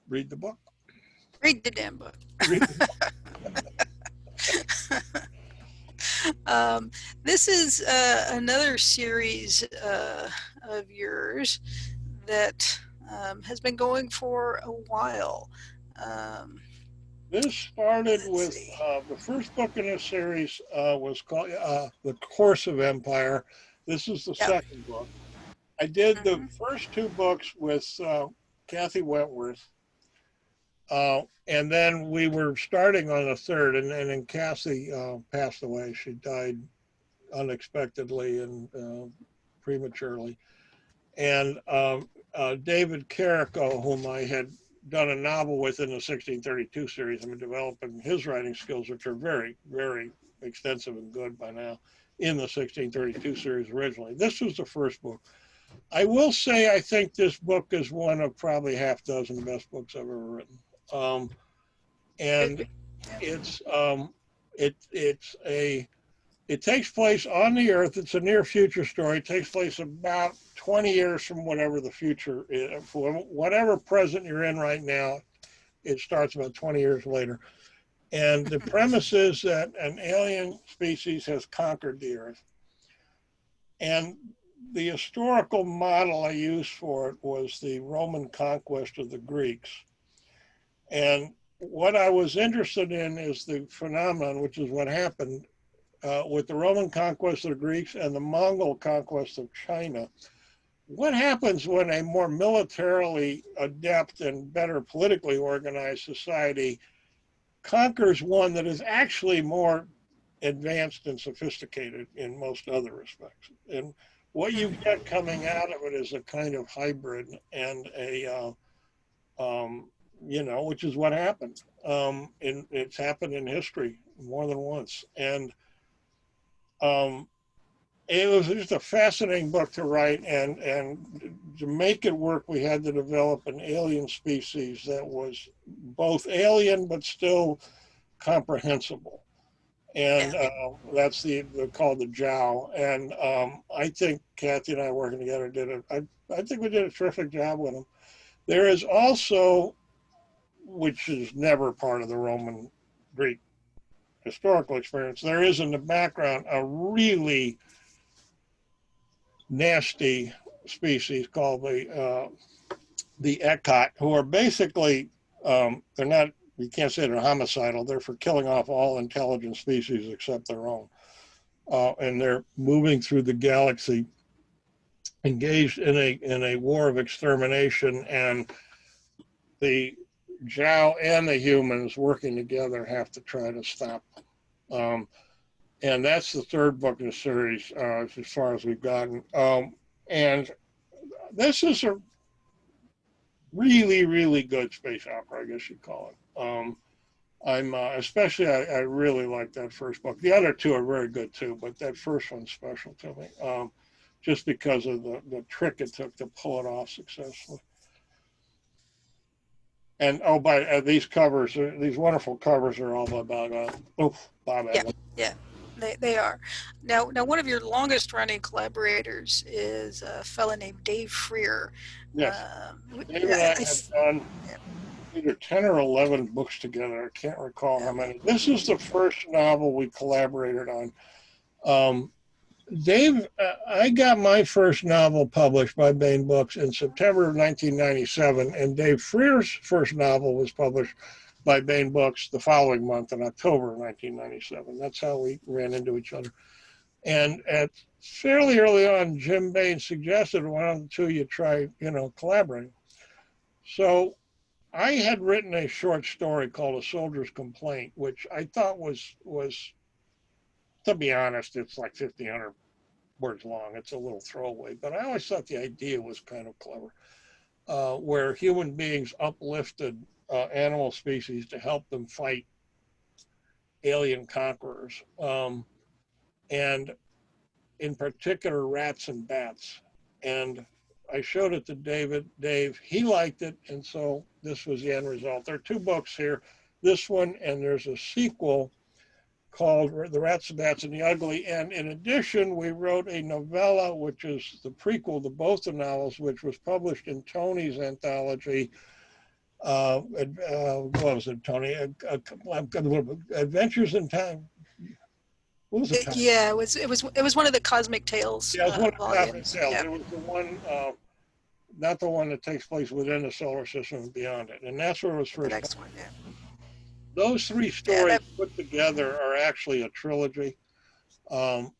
read the book. Read the damn book. Read the book. This is another series of yours that has been going for a while. This started with the first book in this series was called The Course of Empire. This is the second book. I did the first two books with Kathy Wentworth. And then we were starting on the third, and then Kathy passed away. She died unexpectedly and prematurely. And David Carrico, whom I had done a novel with in the 1632 series, I've been developing his writing skills, which are very, very extensive and good by now, in the 1632 series originally. This was the first book. I will say I think this book is one of probably half dozen best books I've ever written. And it takes place on the Earth. It's a near future story. It takes place about 20 years from whatever the future is, for whatever present you're in right now. It starts about 20 years later. And the premise is that an alien species has conquered the Earth. And the historical model I used for it was the Roman conquest of the Greeks. And what I was interested in is the phenomenon, which is what happened with the Roman conquest of the Greeks and the Mongol conquest of China. What happens when a more militarily adept and better politically organized society conquers one that is actually more advanced and sophisticated in most other respects? And what you get coming out of it is a kind of hybrid and which is what happened. It's happened in history more than once. And it was just a fascinating book to write, and to make it work, we had to develop an alien species that was both alien but still comprehensible. And that's called the Jow. And I think Kathy and I working together I think we did a terrific job with them. There is also, which is never part of the Roman Greek historical experience, there is in the background a really nasty species called the Ekot, who are basically, they're not, you can't say they're homicidal, they're for killing off all intelligent species except their own. And they're moving through the galaxy, engaged in a war of extermination, and the Jow and the humans working together have to try to stop them. And that's the third book in the series, as far as we've gotten. And this is a really, really good space opera, I guess you'd call it. I really like that first book. The other two are very good too, but that first one's special to me, just because of the trick it took to pull it off successfully. And these covers, these wonderful covers are all about Bob Evans. Yeah. They are. Now, one of your longest running collaborators is a fellow named Dave Freer. Yes. Dave and I, I have done either 10 or 11 books together. I can't recall how many. This is the first novel we collaborated on. Dave, I got my first novel published by Baen Books in September of 1997, and Dave Freer's first novel was published by Baen Books the following month in October of 1997. That's how we ran into each other. And at fairly early on, Jim Baen suggested, why don't the two of you try, collaborating? So I had written a short story called A Soldier's Complaint, which I thought was, to be honest, it's like 1,500 words long. It's a little throwaway, but I always thought the idea was kind of clever, where human beings uplifted animal species to help them fight alien conquerors, and in particular rats and bats. And I showed it to Dave, he liked it, and so this was the end result. There are two books here, this one, and there's a sequel called The Rats, the Bats, and the Ugly. And in addition, we wrote a novella, which is the prequel to both the novels, which was published in Toni's anthology. What was it, Toni? Adventures in Time. What was the title? Yeah, it was one of the Cosmic Tales. Yeah, it was one of the Cosmic volumes. Tales. Yeah. It was the one, not the one that takes place within the solar system and beyond it. And that's where it was The first. next one, yeah. Those three stories put together are actually a trilogy. And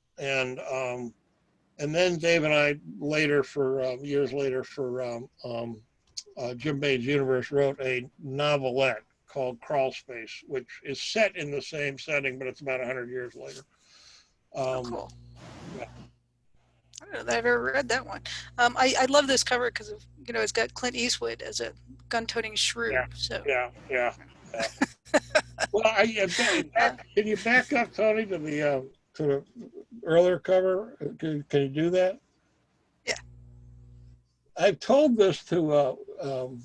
then Dave and I later, for years later, for Jim Baen's universe, wrote a novelette called Crawl Space, which is set in the same setting, but it's about 100 years later. Cool. Yeah. I don't know that I've ever read that one. I love this cover because of, it's got Clint Eastwood as a gun-toting shrew. Yeah. So Yeah. Well, can you back up, Toni, to the earlier cover? Can you do that? Yeah. I've told this to. I'll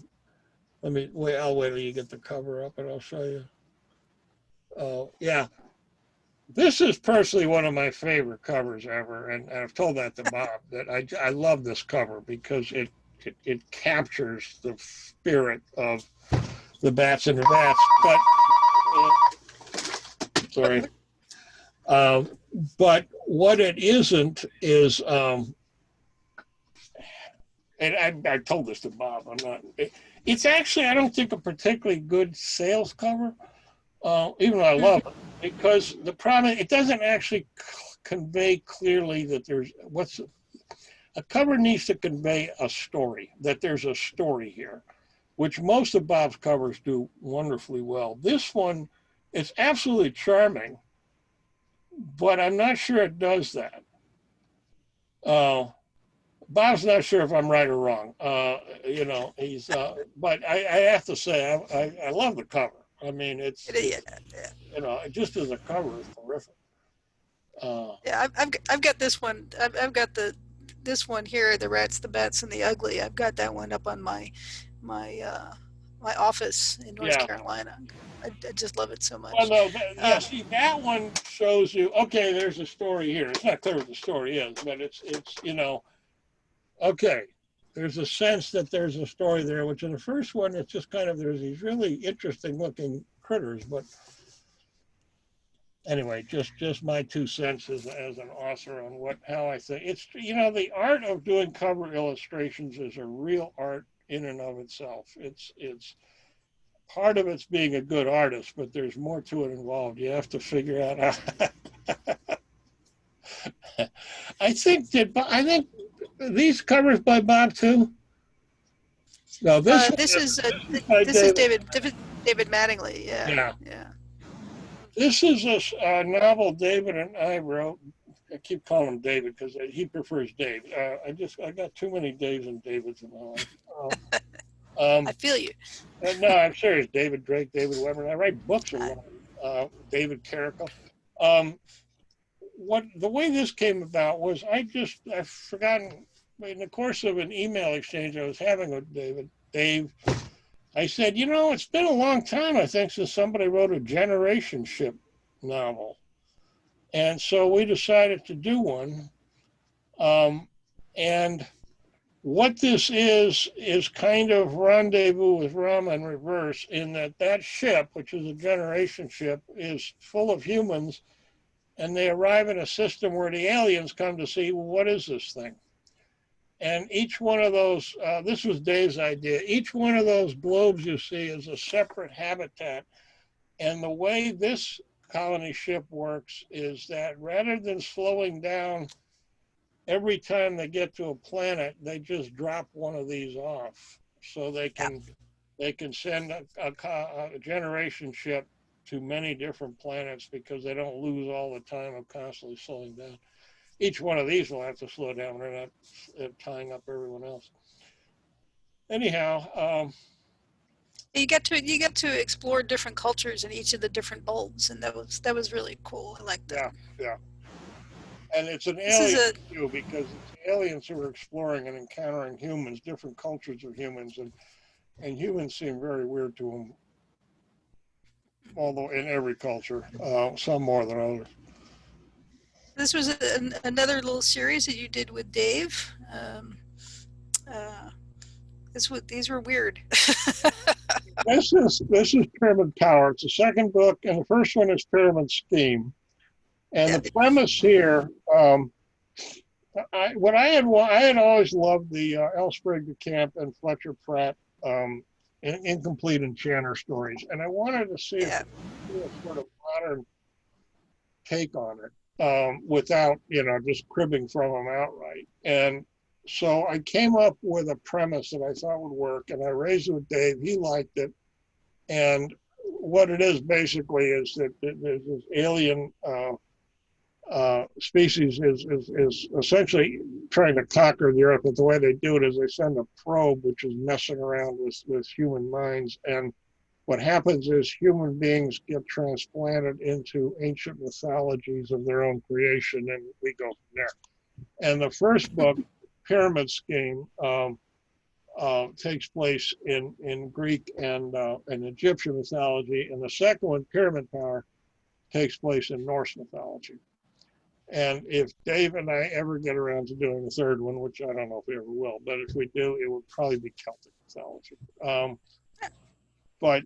wait till you get the cover up, and I'll show you. Yeah, this is personally one of my favorite covers ever, and I've told that to Bob that I love this cover because it captures the spirit of the bats and the bats, but sorry. But what it isn't is, and I told this to Bob, it's actually, I don't think, a particularly good sales cover, even though I love it, because the problem, it doesn't actually convey clearly that a cover needs to convey a story, that there's a story here, which most of Bob's covers do wonderfully well. This one is absolutely charming, but I'm not sure it does that. Bob's not sure if I'm right or wrong. He's, but I have to say, I love the cover. I mean, it's just as a cover, it's terrific. Yeah, I've got this one. I've got this one here, The Rats, the Bats, and the Ugly. I've got that one up on my office in North Carolina. I just love it so much. Well, no, see, that one shows you, okay, there's a story here. It's not clear what the story is, but it's okay, there's a sense that there's a story there, which in the first one, it's just kind of, there's these really interesting looking critters, but anyway, just my 2 cents as an author on how I think. It's, the art of doing cover illustrations is a real art in and of itself. It's part of it's being a good artist, but there's more to it involved. You have to figure out how. I think these covers by Bob too. No, this is David Mattingly. Yeah. This is a novel David and I wrote. I keep calling him David because he prefers Dave. I got too many Daves and Davids in my life. I feel you. No, I'm serious. David Drake, David Weber. I write books around David Carrico. The way this came about was I've forgotten, in the course of an email exchange I was having with Dave, I said, it's been a long time, I think, since somebody wrote a generation ship novel. And so we decided to do one. Um, and what this is kind of Rendezvous with Rama in reverse, in that that ship, which is a generation ship, is full of humans, and they arrive in a system where the aliens come to see, well, what is this thing? And each one of those, this was Dave's idea, each one of those globes you see is a separate habitat. And the way this colony ship works is that rather than slowing down every time they get to a planet, they just drop one of these off, so Yeah. they can send a generation ship to many different planets because they don't lose all the time of constantly slowing down. Each one of these will have to slow down. They're not tying up everyone else. Anyhow, You get to explore different cultures in each of the different bulbs, and that was really cool. I like that. yeah, yeah. And it's an This is alien a too, because it's aliens who are exploring and encountering humans, different cultures of humans, and humans seem very weird to them, although in every culture, some more than others. this was another little series that you did with Dave. Uh, these were weird. This is Pyramid Power. It's the second book, and the first one is Pyramid Scheme. And Yeah. the premise here, I had always loved the L. Sprague de Camp and Fletcher Pratt incomplete enchanter stories, and I wanted to see if Yeah. it could do a sort of modern take on it, without just cribbing from them outright. And so I came up with a premise that I thought would work, and I raised it with Dave. He liked it, and what it is basically is that there's this alien species is essentially trying to conquer the earth, but the way they do it is they send a probe which is messing around with human minds, and what happens is human beings get transplanted into ancient mythologies of their own creation, and we go from there. And the first book, Pyramid Scheme, takes place in Greek and Egyptian mythology, and the second one, Pyramid Power, takes place in Norse mythology. And if Dave and I ever get around to doing the third one, which I don't know if we ever will, but if we do, it would probably be Celtic mythology. But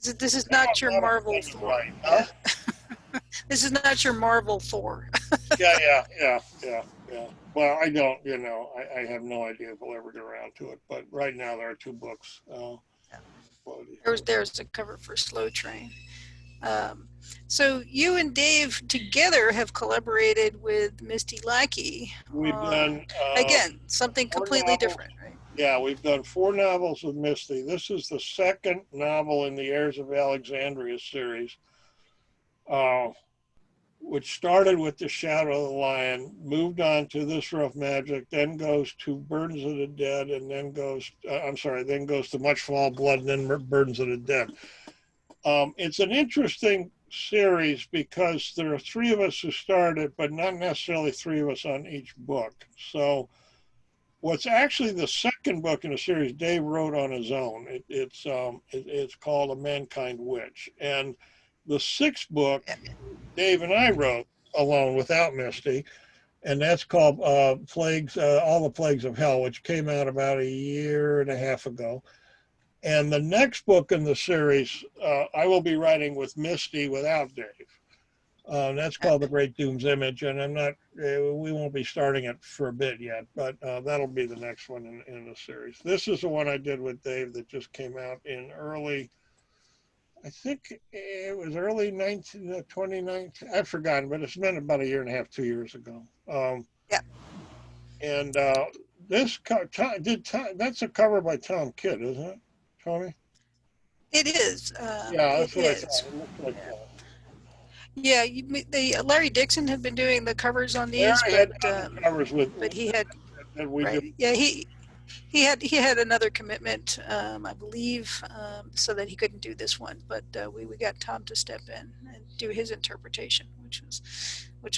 This is not your Marvel Thor. right, huh? Yeah. This is not your Marvel Thor. Yeah. Well, I don't, I have no idea if we'll ever get around to it. But right now there are two books. There's a cover for Slow Train. So you and Dave together have collaborated with Misty Lackey. We've done again something completely different, right? Yeah, we've done 4 novels with Misty. This is the second novel in the Heirs of Alexandria series, which started with The Shadow of the Lion, moved on to This Rough Magic, then goes to Burdens of the Dead, and then goes to Much Fall Blood, and then Burdens of the Dead. It's an interesting series because there are 3 of us who started, but not necessarily 3 of us on each book. So what's actually the second book in the series, Dave wrote on his own. It's called A Mankind Witch. And the 6th book, Dave and I wrote alone without Misty, and that's called Plagues, All the Plagues of Hell, which came out about a year and a half ago. And the next book in the series, I will be writing with Misty without Dave. That's called The Great Doom's Image, and we won't be starting it for a bit yet, but that'll be the next one in the series. This is the one I did with Dave that just came out in I think it was early 2019. I've forgotten, but it's been about a year and a half, 2 years ago. And that's a cover by Tom Kidd, isn't it, Toni? It is. Yeah, It that's what I is. thought. It looked like that. Yeah, Larry Dixon had been doing the covers on these, Larry had done the covers but he had that we do. Yeah, he had another commitment, I believe, so that he couldn't do this one. But we got Tom to step in and do his interpretation, which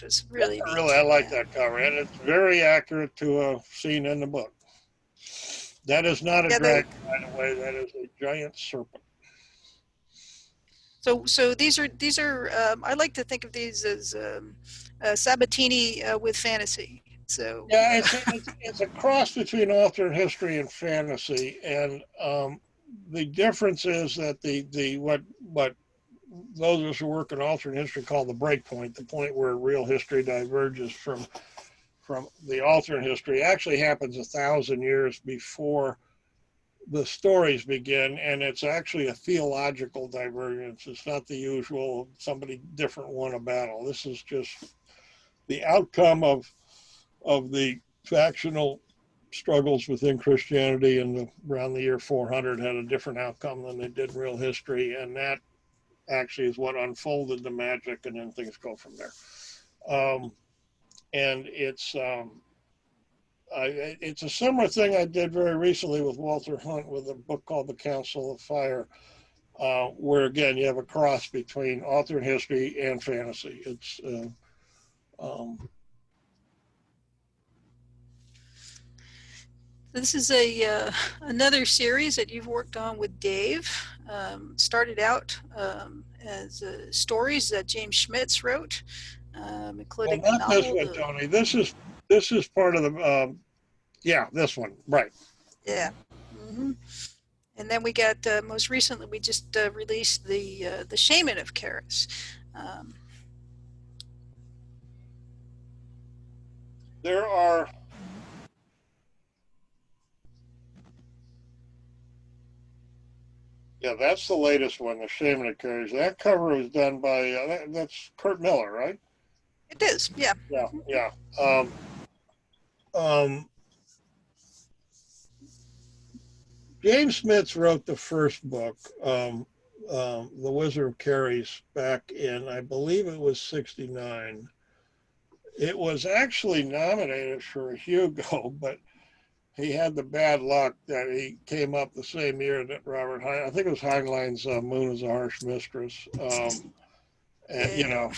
was really neat. Really, I like that cover, and it's very accurate to a scene in the book. That is not a dragon, by the way. That is a giant serpent. So these are I like to think of these as Sabatini with fantasy. So Yeah, it's a cross between alternate history and fantasy, and the difference is that the what those of us who work in alternate history call the break point, the point where real history diverges from the alternate history, actually happens 1,000 years before the stories begin, and it's actually a theological divergence. It's not the usual somebody different won a battle. This is just the outcome of the factional struggles within Christianity in around the year 400 had a different outcome than they did in real history, and that actually is what unfolded the magic, and then things go from there. And it's a similar thing I did very recently with Walter Hunt with a book called The Council of Fire, where again you have a cross between alternate history and fantasy. It's this is a another series that you've worked on with Dave. Started out as stories that James Schmitz wrote, well, including a not this novel. one, Tony. This is part of the yeah, this one, right? Yeah. Hmm. And then we got most recently we just released the Shaman of Karis. Um, There are Yeah, that's the latest one, the Shaman of Carries. That cover was done by that's Kurt Miller, right? it is, yeah. Yeah, yeah. Um, um, James Smith wrote the first book, The Wizard of Carries, back in, I believe it was 69. It was actually nominated for a Hugo, but he had the bad luck that he came up the same year that Robert Heinlein, I think it was Heinlein's Moon is a Harsh Mistress. And, you Yeah. know,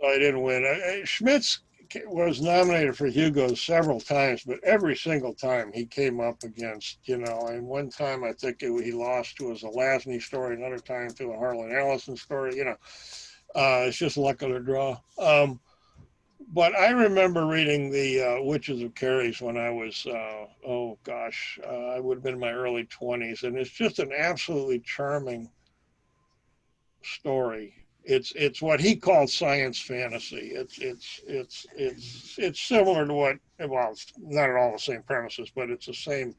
I didn't win. Schmitz was nominated for Hugo's several times, but every single time he came up against, and one time I think he lost to his Alasny story, another time to a Harlan Ellison story, it's just luck of the draw. But I remember reading the Witches of Carys when I was, oh gosh, I would have been in my early 20s, and it's just an absolutely charming story. It's what he called science fantasy. It's similar to what, well, it's not at all the same premises, but it's the same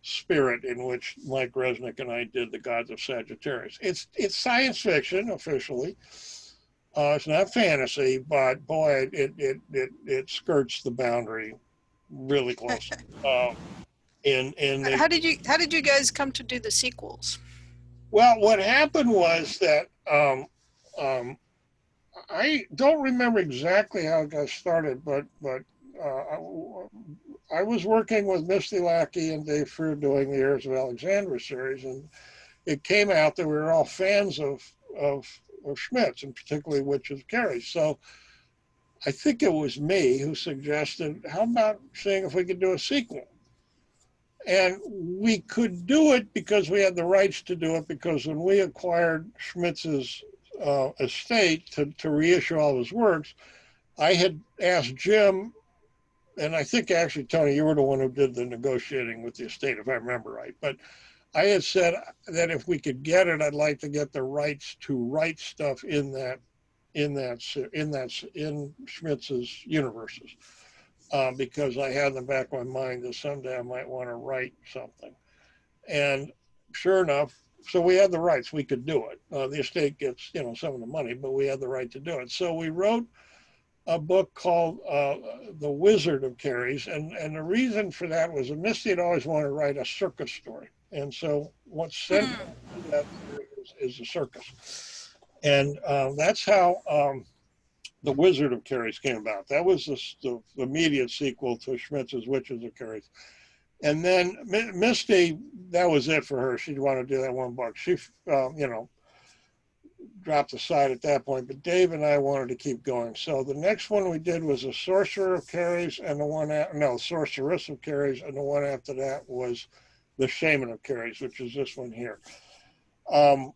spirit in which Mike Resnick and I did the Gods of Sagittarius. It's science fiction officially. It's not fantasy, but boy, it skirts the boundary really close. In the How did you guys come to do the sequels? Well, what happened was that um, I don't remember exactly how it got started, but I was working with Misty Lackey and Dave Freer doing the Heirs of Alexandria series, and it came out that we were all fans of Schmitz, and particularly Witches of Carey. So I think it was me who suggested, how about seeing if we could do a sequel? And we could do it because we had the rights to do it, because when we acquired Schmitz's estate to reissue all his works, I had asked Jim, and I think actually, Toni, you were the one who did the negotiating with the estate, if I remember right. But I had said that if we could get it, I'd like to get the rights to write stuff in Schmitz's universes, because I had in the back of my mind that someday I might want to write something. And sure enough, so we had the rights, we could do it. The estate gets, some of the money, but we had the right to do it. So we wrote a book called The Wizard of Carys. And the reason for that was that Misty had always wanted to write a circus story. And so what's central to that is the circus. And that's how The Wizard of Carys came about. That was the immediate sequel to Schmitz's Witches of Carys. And then Misty, that was it for her. She'd want to do that one book. She, dropped aside at that point. But Dave and I wanted to keep going. So the next one we did was a Sorcerer of Carys, and Sorceress of Carys, and the one after that was the Shaman of Carys, which is this one here. Um,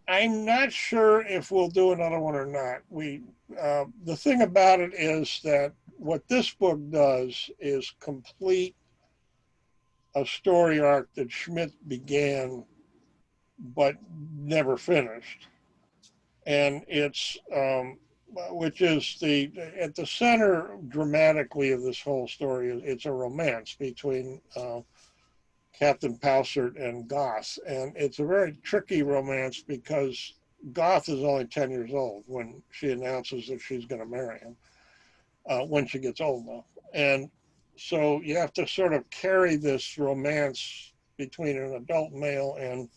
I'm not sure if we'll do another one or not. The thing about it is that what this book does is complete a story arc that Schmidt began but never finished, and it's which is the at the center dramatically of this whole story. It's a romance between Captain Pousert and Goth, and it's a very tricky romance because Goth is only 10 years old when she announces that she's going to marry him when she gets old enough, and so you have to sort of carry this romance between an adult male and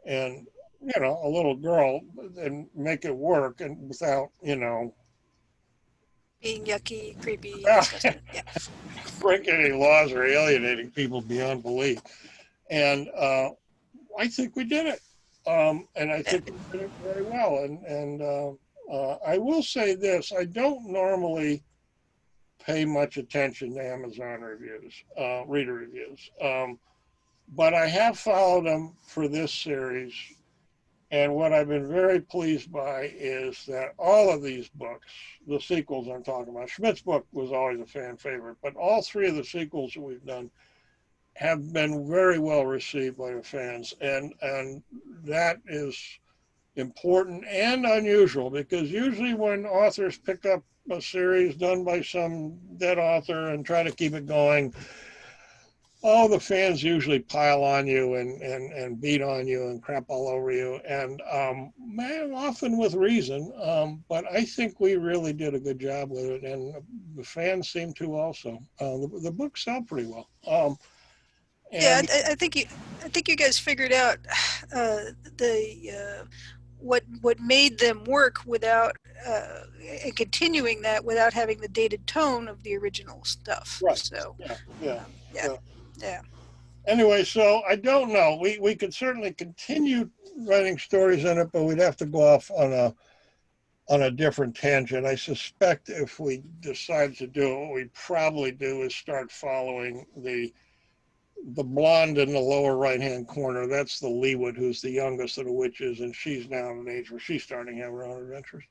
a little girl and make it work and without Being yucky, creepy, disgusting. Yeah. breaking any laws or alienating people beyond belief. And I think we did it. And I Yeah. think we did it very well. And I will say this: I don't normally pay much attention to Amazon reviews, reader reviews, but I have followed them for this series. And what I've been very pleased by is that all of these books, the sequels I'm talking about, Schmidt's book was always a fan favorite, but all three of the sequels that we've done have been very well received by the fans. And that is important and unusual because usually when authors pick up a series done by some dead author and try to keep it going, oh, the fans usually pile on you and beat on you and crap all over you, and man, often with reason. But I think we really did a good job with it, and the fans seem to also. The books sell pretty well. Yeah, And I think you guys figured out the what made them work without and continuing that without having the dated tone of the original stuff. right, So, yeah, yeah, yeah, yeah. yeah, Anyway, so I don't know. We could certainly continue writing stories in it, but we'd have to go off on a different tangent. I suspect if we decide to do it, what we'd probably do is start following the blonde in the lower right hand corner. That's the Leewood, who's the youngest of the witches, and she's now at an age where she's starting to have her own adventures.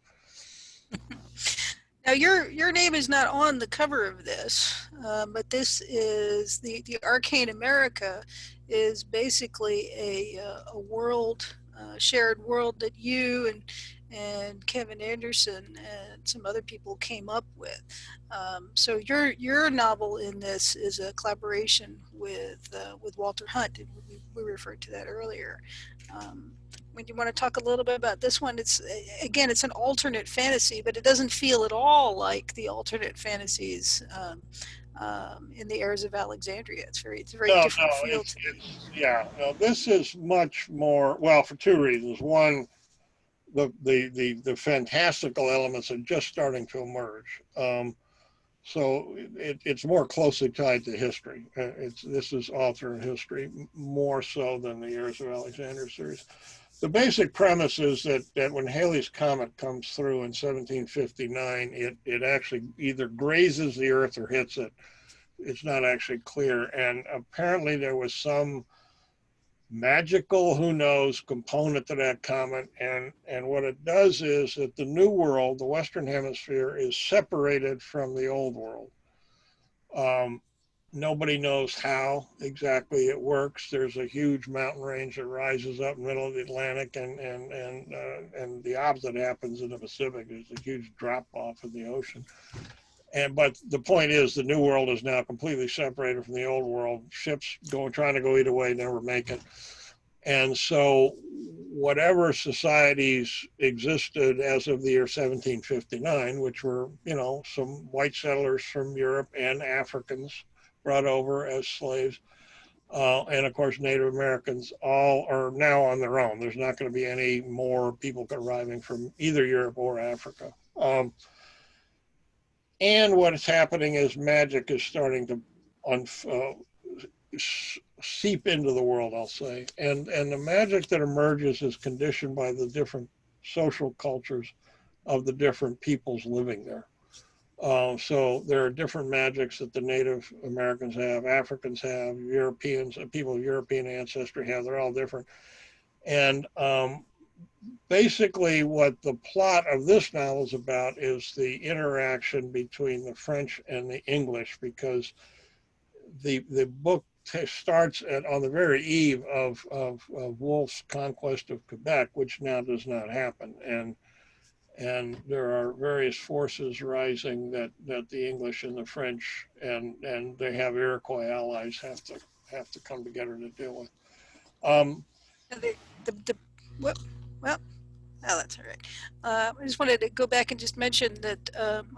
Now your name is not on the cover of this, but this is the Arcane America is basically a world shared world that you and Kevin Anderson and some other people came up with. So your novel in this is a collaboration with Walter Hunt, and we referred to that earlier. When you want to talk a little bit about this one, it's again, it's an alternate fantasy, but it doesn't feel at all like the alternate fantasies in the Heirs of Alexandria. It's a very No, different feel it's to the. yeah. No, this is much more well for two reasons. One, the fantastical elements are just starting to emerge. So it's more closely tied to history. This is alternate history more so than the Heirs of Alexander series. The basic premise is that when Halley's Comet comes through in 1759, it actually either grazes the Earth or hits it. It's not actually clear. And apparently there was some magical, who knows, component to that comet. And what it does is that the new world, the Western Hemisphere, is separated from the old world. Um, Nobody knows how exactly it works. There's a huge mountain range that rises up in the middle of the Atlantic, and the opposite happens in the Pacific. There's a huge drop off in the ocean. But the point is, the new world is now completely separated from the old world. Ships trying to go either way, never make it. And so, whatever societies existed as of the year 1759, which were, some white settlers from Europe and Africans brought over as slaves, and of course, Native Americans, all are now on their own. There's not going to be any more people arriving from either Europe or Africa. And what is happening is magic is starting to seep into the world, I'll say. And the magic that emerges is conditioned by the different social cultures of the different peoples living there. So there are different magics that the Native Americans have, Africans have, Europeans, people of European ancestry have. They're all different. And basically what the plot of this novel is about is the interaction between the French and the English, because the book starts on the very eve of Wolfe's conquest of Quebec, which now does not happen. And there are various forces rising that the English and the French and they have Iroquois allies have to come together to deal with. The well, well, oh, that's all right. I just wanted to go back and just mention that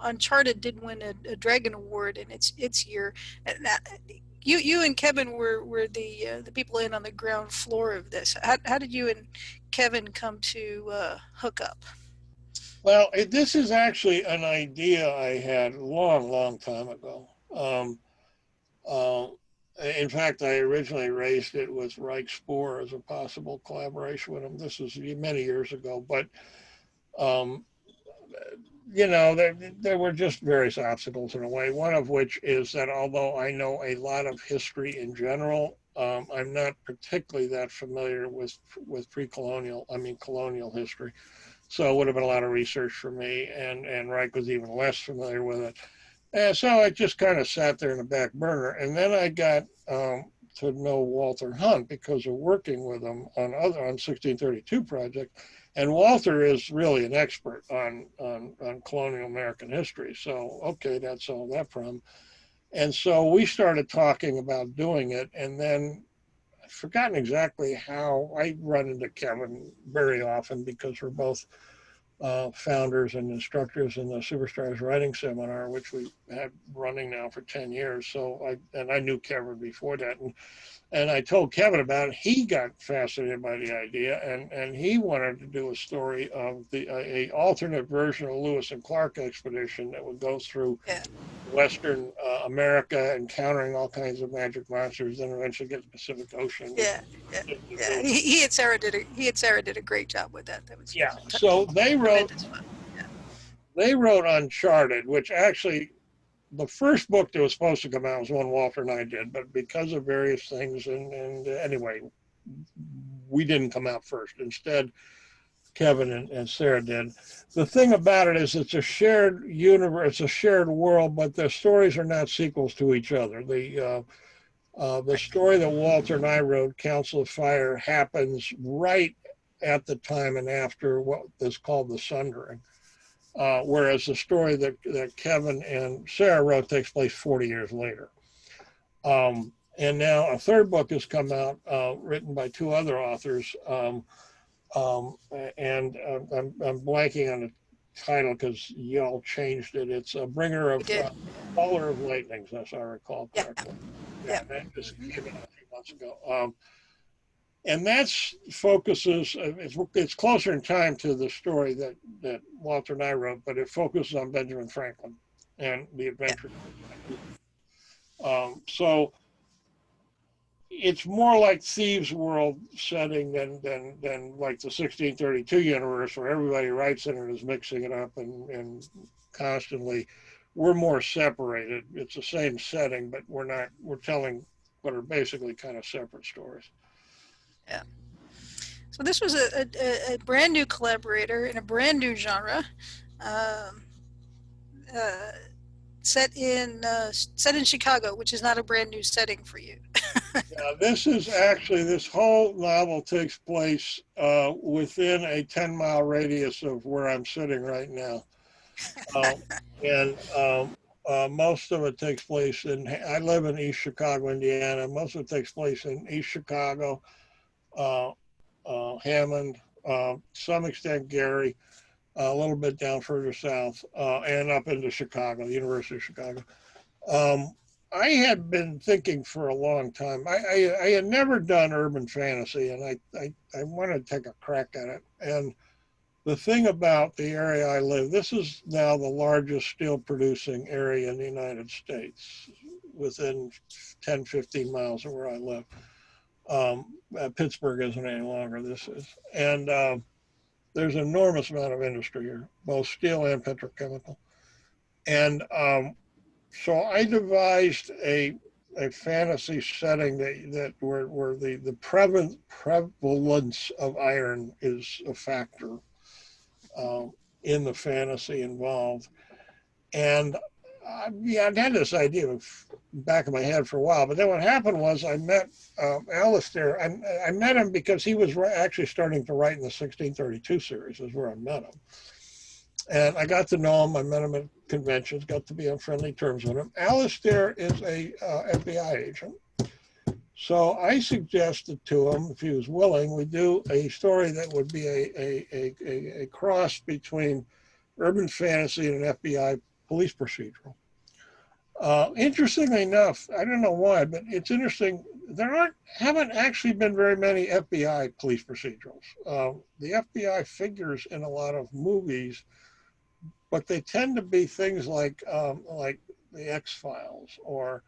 Uncharted did win a Dragon Award in its year. And you and Kevin were the people in on the ground floor of this. How did you and Kevin come to hook up? Well, this is actually an idea I had a long time ago. Uh, in fact, I originally raised it with Reich Spoor as a possible collaboration with him. This was many years ago, but um, there were just various obstacles in a way. One of which is that although I know a lot of history in general, I'm not particularly that familiar with pre-colonial, I mean colonial history. So it would have been a lot of research for me, and Reich was even less familiar with it. And so I just kind of sat there in the back burner. And then I got to know Walter Hunt because of working with him on 1632 project. And Walter is really an expert on colonial American history. So, okay, that solved that problem. And so we started talking about doing it. And then I've forgotten exactly how. I run into Kevin very often because we're both founders and instructors in the Superstars Writing Seminar, which we had running now for 10 years. So I knew Kevin before that. And I told Kevin about it. He got fascinated by the idea, and he wanted to do a story of a alternate version of Lewis and Clark expedition that would go through Yeah. Western America, encountering all kinds of magic monsters, then eventually get to the Pacific Ocean. Yeah, yeah, yeah. He and Sarah did a great job with that. That was Yeah. So tremendous fun. Yeah. they wrote Uncharted, which actually the first book that was supposed to come out was one Walter and I did, but because of various things, and anyway, we didn't come out first. Instead, Kevin and Sarah did. The thing about it is it's a shared universe, it's a shared world, but the stories are not sequels to each other. The story that Walter and I wrote, Council of Fire, happens right at the time and after what is called the Sundering. Whereas the story that Kevin and Sarah wrote takes place 40 years later. And now a third book has come out, written by two other authors. And I'm blanking on the title because y'all changed it. It's a bringer We of did. Caller of Lightnings, as I recall Yeah, correctly. yeah. That just came out a few months ago. And that's focuses, it's closer in time to the story that Walter and I wrote, but it focuses on Benjamin Franklin and the Yeah. adventure. So it's more like Thieves' World setting than like the 1632 universe where everybody writes in it is mixing it up and constantly. We're more separated. It's the same setting, but we're telling what are basically kind of separate stories. Yeah. So this was a brand new collaborator in a brand new genre, um, uh, set in Chicago, which is not a brand new setting for you. Yeah, this whole novel takes place within a 10-mile radius of where I'm sitting right now. Um, and most of it takes place I live in East Chicago, Indiana. Most of it takes place in East Chicago, uh, Hammond, some extent Gary, a little bit down further south, and up into Chicago, the University of Chicago. Um, I had been thinking for a long time. I had never done urban fantasy, and I wanted to take a crack at it. And the thing about the area I live, this is now the largest steel producing area in the United States, within 10, 15 miles of where I live. Pittsburgh isn't any longer, this is. And there's an enormous amount of industry here, both steel and petrochemical. And so I devised a fantasy setting that where the prevalence of iron is a factor um, in the fantasy involved. And yeah, I'd had this idea of back of my head for a while, but then what happened was I met Alistair. I met him because he was actually starting to write in the 1632 series, is where I met him. And I got to know him. I met him at conventions, got to be on friendly terms with him. Alistair is a FBI agent. So I suggested to him, if he was willing, we do a story that would be a cross between urban fantasy and an FBI police procedural. Interestingly enough, I don't know why, but it's interesting. There haven't actually been very many FBI police procedurals. The FBI figures in a lot of movies, but they tend to be things like the X-Files, or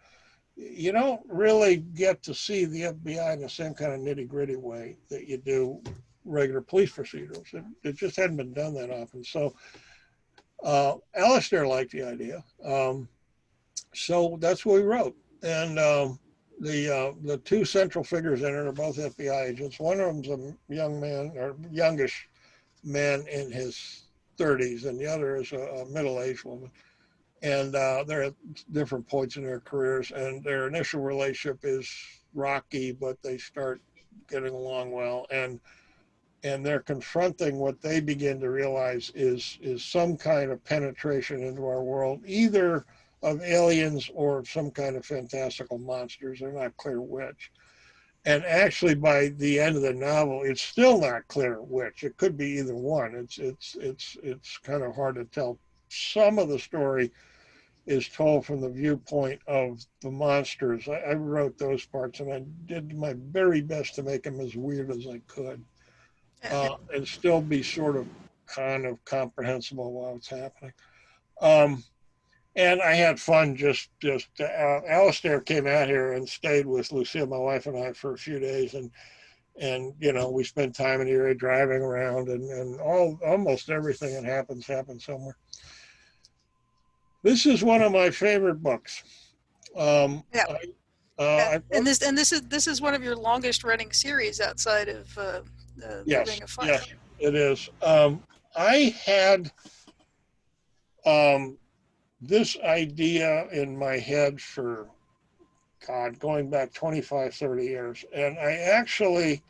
you don't really get to see the FBI in the same kind of nitty-gritty way that you do regular police procedurals. It just hadn't been done that often. So Alistair liked the idea. So that's what we wrote. And the two central figures in it are both FBI agents. One of them's a young man, or youngish man in his 30s, and the other is a middle-aged woman. And they're at different points in their careers, and their initial relationship is rocky, but they start getting along well. And they're confronting what they begin to realize is some kind of penetration into our world, either of aliens or some kind of fantastical monsters. They're not clear which. And actually, by the end of the novel, it's still not clear which. It could be either one. It's kind of hard to tell. Some of the story is told from the viewpoint of the monsters. I wrote those parts, and I did my very best to make them as weird as I could, and still be sort of kind of comprehensible while it's happening. Um, and I had fun. Alistair came out here and stayed with Lucille, my wife, and I for a few days, and we spent time in the area driving around, and almost everything that happens somewhere. This is one of my favorite books. Yeah. I And this is one of your longest running series outside of the Ring of Fire. Yes, it is. I had this idea in my head for, God, going back 25, 30 years. And I actually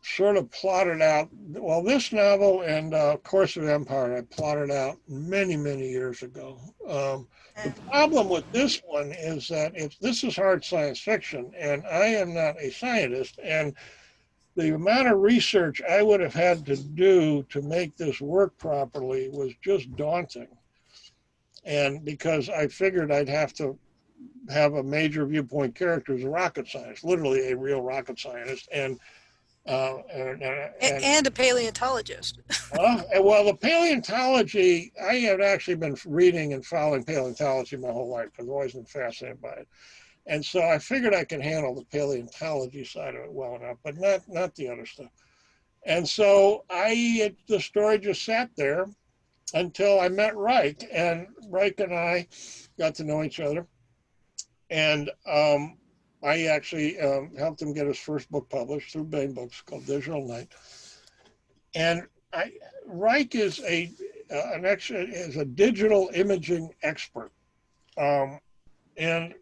sort of plotted out, well, this novel and Course of Empire, I plotted out many, many years ago. The problem with this one is that this is hard science fiction, and I am not a scientist, and the amount of research I would have had to do to make this work properly was just daunting. And because I figured I'd have to have a major viewpoint character as a rocket scientist, literally a real rocket scientist, and a paleontologist. Well, the paleontology, I have actually been reading and following paleontology my whole life because I've always been fascinated by it. And so I figured I could handle the paleontology side of it well enough, but not the other stuff. And so the story just sat there until I met Reich, and Reich and I got to know each other. And I actually helped him get his first book published through Bain Books called Digital Night. And Reich is a digital imaging expert. And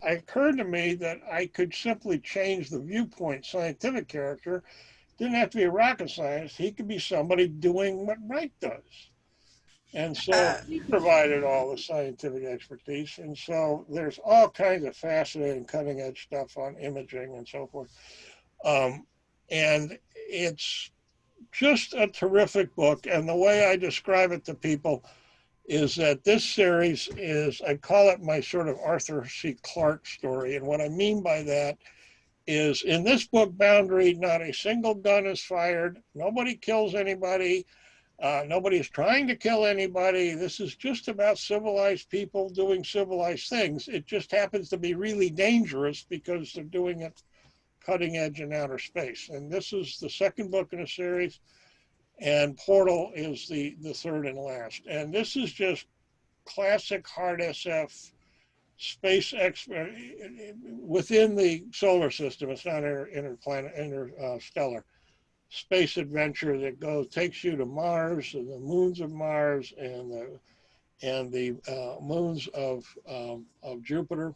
it occurred to me that I could simply change the viewpoint scientific character. Didn't have to be a rocket scientist. He could be somebody doing what Reich does. And so he provided all the scientific expertise. And so there's all kinds of fascinating cutting edge stuff on imaging and so forth. And it's just a terrific book. And the way I describe it to people is that this series is, I call it my sort of Arthur C. Clarke story. And what I mean by that is, in this book, Boundary, not a single gun is fired. Nobody kills anybody. Nobody is trying to kill anybody. This is just about civilized people doing civilized things. It just happens to be really dangerous because they're doing it cutting edge in outer space. And this is the second book in a series, and Portal is the third and last. And this is just classic hard SF space within the solar system. It's not interstellar space adventure that takes you to Mars and the moons of Mars and the moons of Jupiter.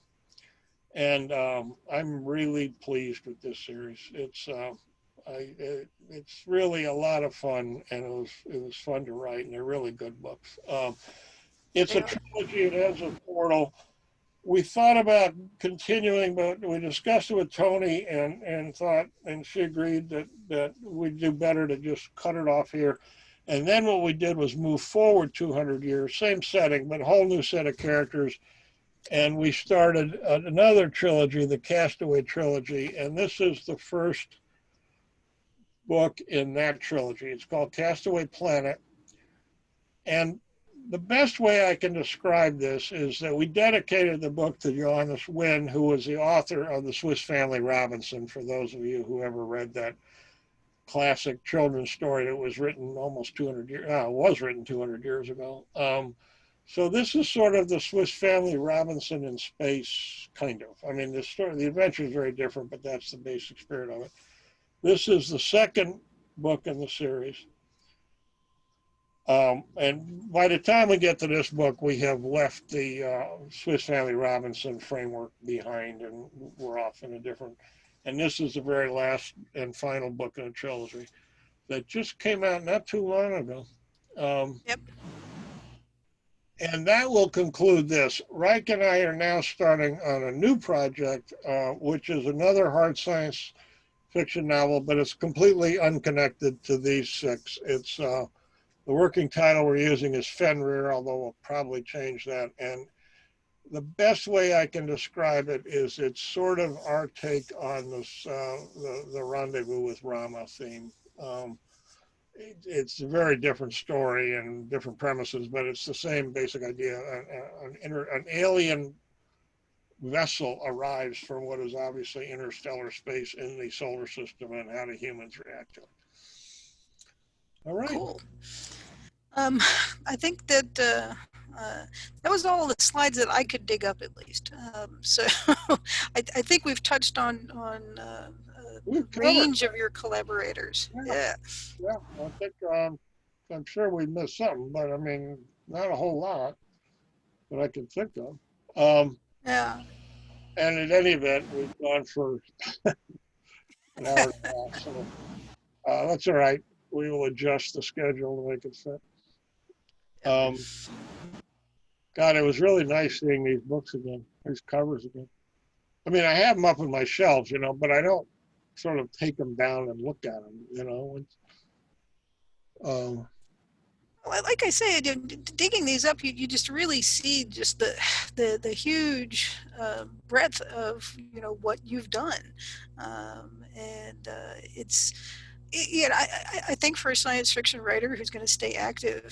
And I'm really pleased with this series. It's really a lot of fun, and it was fun to write, and they're really good books. It's They a are. trilogy. It has a portal. We thought about continuing, but we discussed it with Toni and thought, and she agreed that we'd do better to just cut it off here. And then what we did was move forward 200 years, same setting, but a whole new set of characters. And we started another trilogy, the Castaway trilogy. And this is the first book in that trilogy. It's called Castaway Planet. And the best way I can describe this is that we dedicated the book to Johannes Wynn, who was the author of The Swiss Family Robinson, for those of you who ever read that classic children's story that was written almost 200 years, was written 200 years ago. So this is sort of the Swiss Family Robinson in space, kind of. I mean, the adventure is very different, but that's the basic spirit of it. This is the second book in the series. And by the time we get to this book, we have left the Swiss Family Robinson framework behind, and we're off in a different. And this is the very last and final book in a trilogy that just came out not too long ago. Yep. And that will conclude this. Reich and I are now starting on a new project, which is another hard science fiction novel, but it's completely unconnected to these six. It's the working title we're using is Fenrir, although we'll probably change that. And the best way I can describe it is it's sort of our take on this, the Rendezvous with Rama theme. It's a very different story and different premises, but it's the same basic idea. An alien vessel arrives from what is obviously interstellar space in the solar system, and how do humans react to it. All right. Cool. I think that that was all the slides that I could dig up, at least. So I think we've touched on the range of your collaborators. Yeah. Yeah, I think I'm sure we missed something, but I mean, not a whole lot that I can think of. Yeah. And in any event, we've gone for an hour and a half, so that's all right. We will adjust the schedule to make it fit. God, it was really nice seeing these books again, these covers again. I mean, I have them up on my shelves, but I don't sort of take them down and look at them. Like I say, digging these up, you just really see just the huge breadth of what you've done, and it's. I think for a science fiction writer who's going to stay active,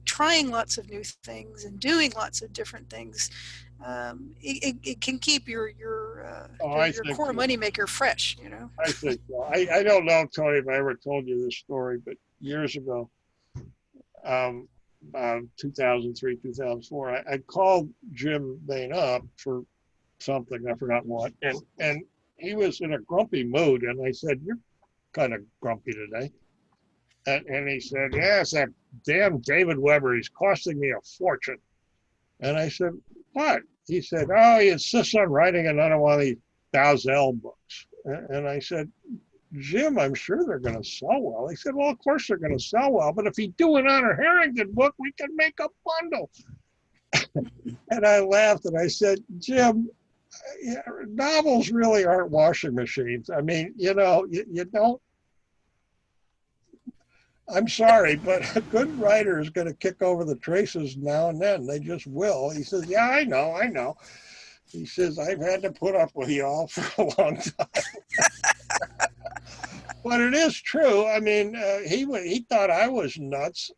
trying lots of new things and doing lots of different things, it can keep your core so. moneymaker fresh. I think so. I don't know, Toni, if I ever told you this story, but years ago, 2003, 2004, I called Jim Bain up for something, I forgot what, and he was in a grumpy mood, and I said, "You're kind of grumpy today." And he said, "Yeah, it's that damn David Weber. He's costing me a fortune." And I said, "What?" He said, "Oh, he insists on writing another one of these Dalzell books." And I said, "Jim, I'm sure they're going to sell well." He said, "Well, of course they're going to sell well, but if he do an Honor Harrington book, we can make a bundle." And I laughed and I said, "Jim, novels really aren't washing machines. I mean, you don't. I'm sorry, but a good writer is going to kick over the traces now and then. They just will." He says, "Yeah, I know. He says, "I've had to put up with you all for a long time." But it is true. I mean, he thought I was nuts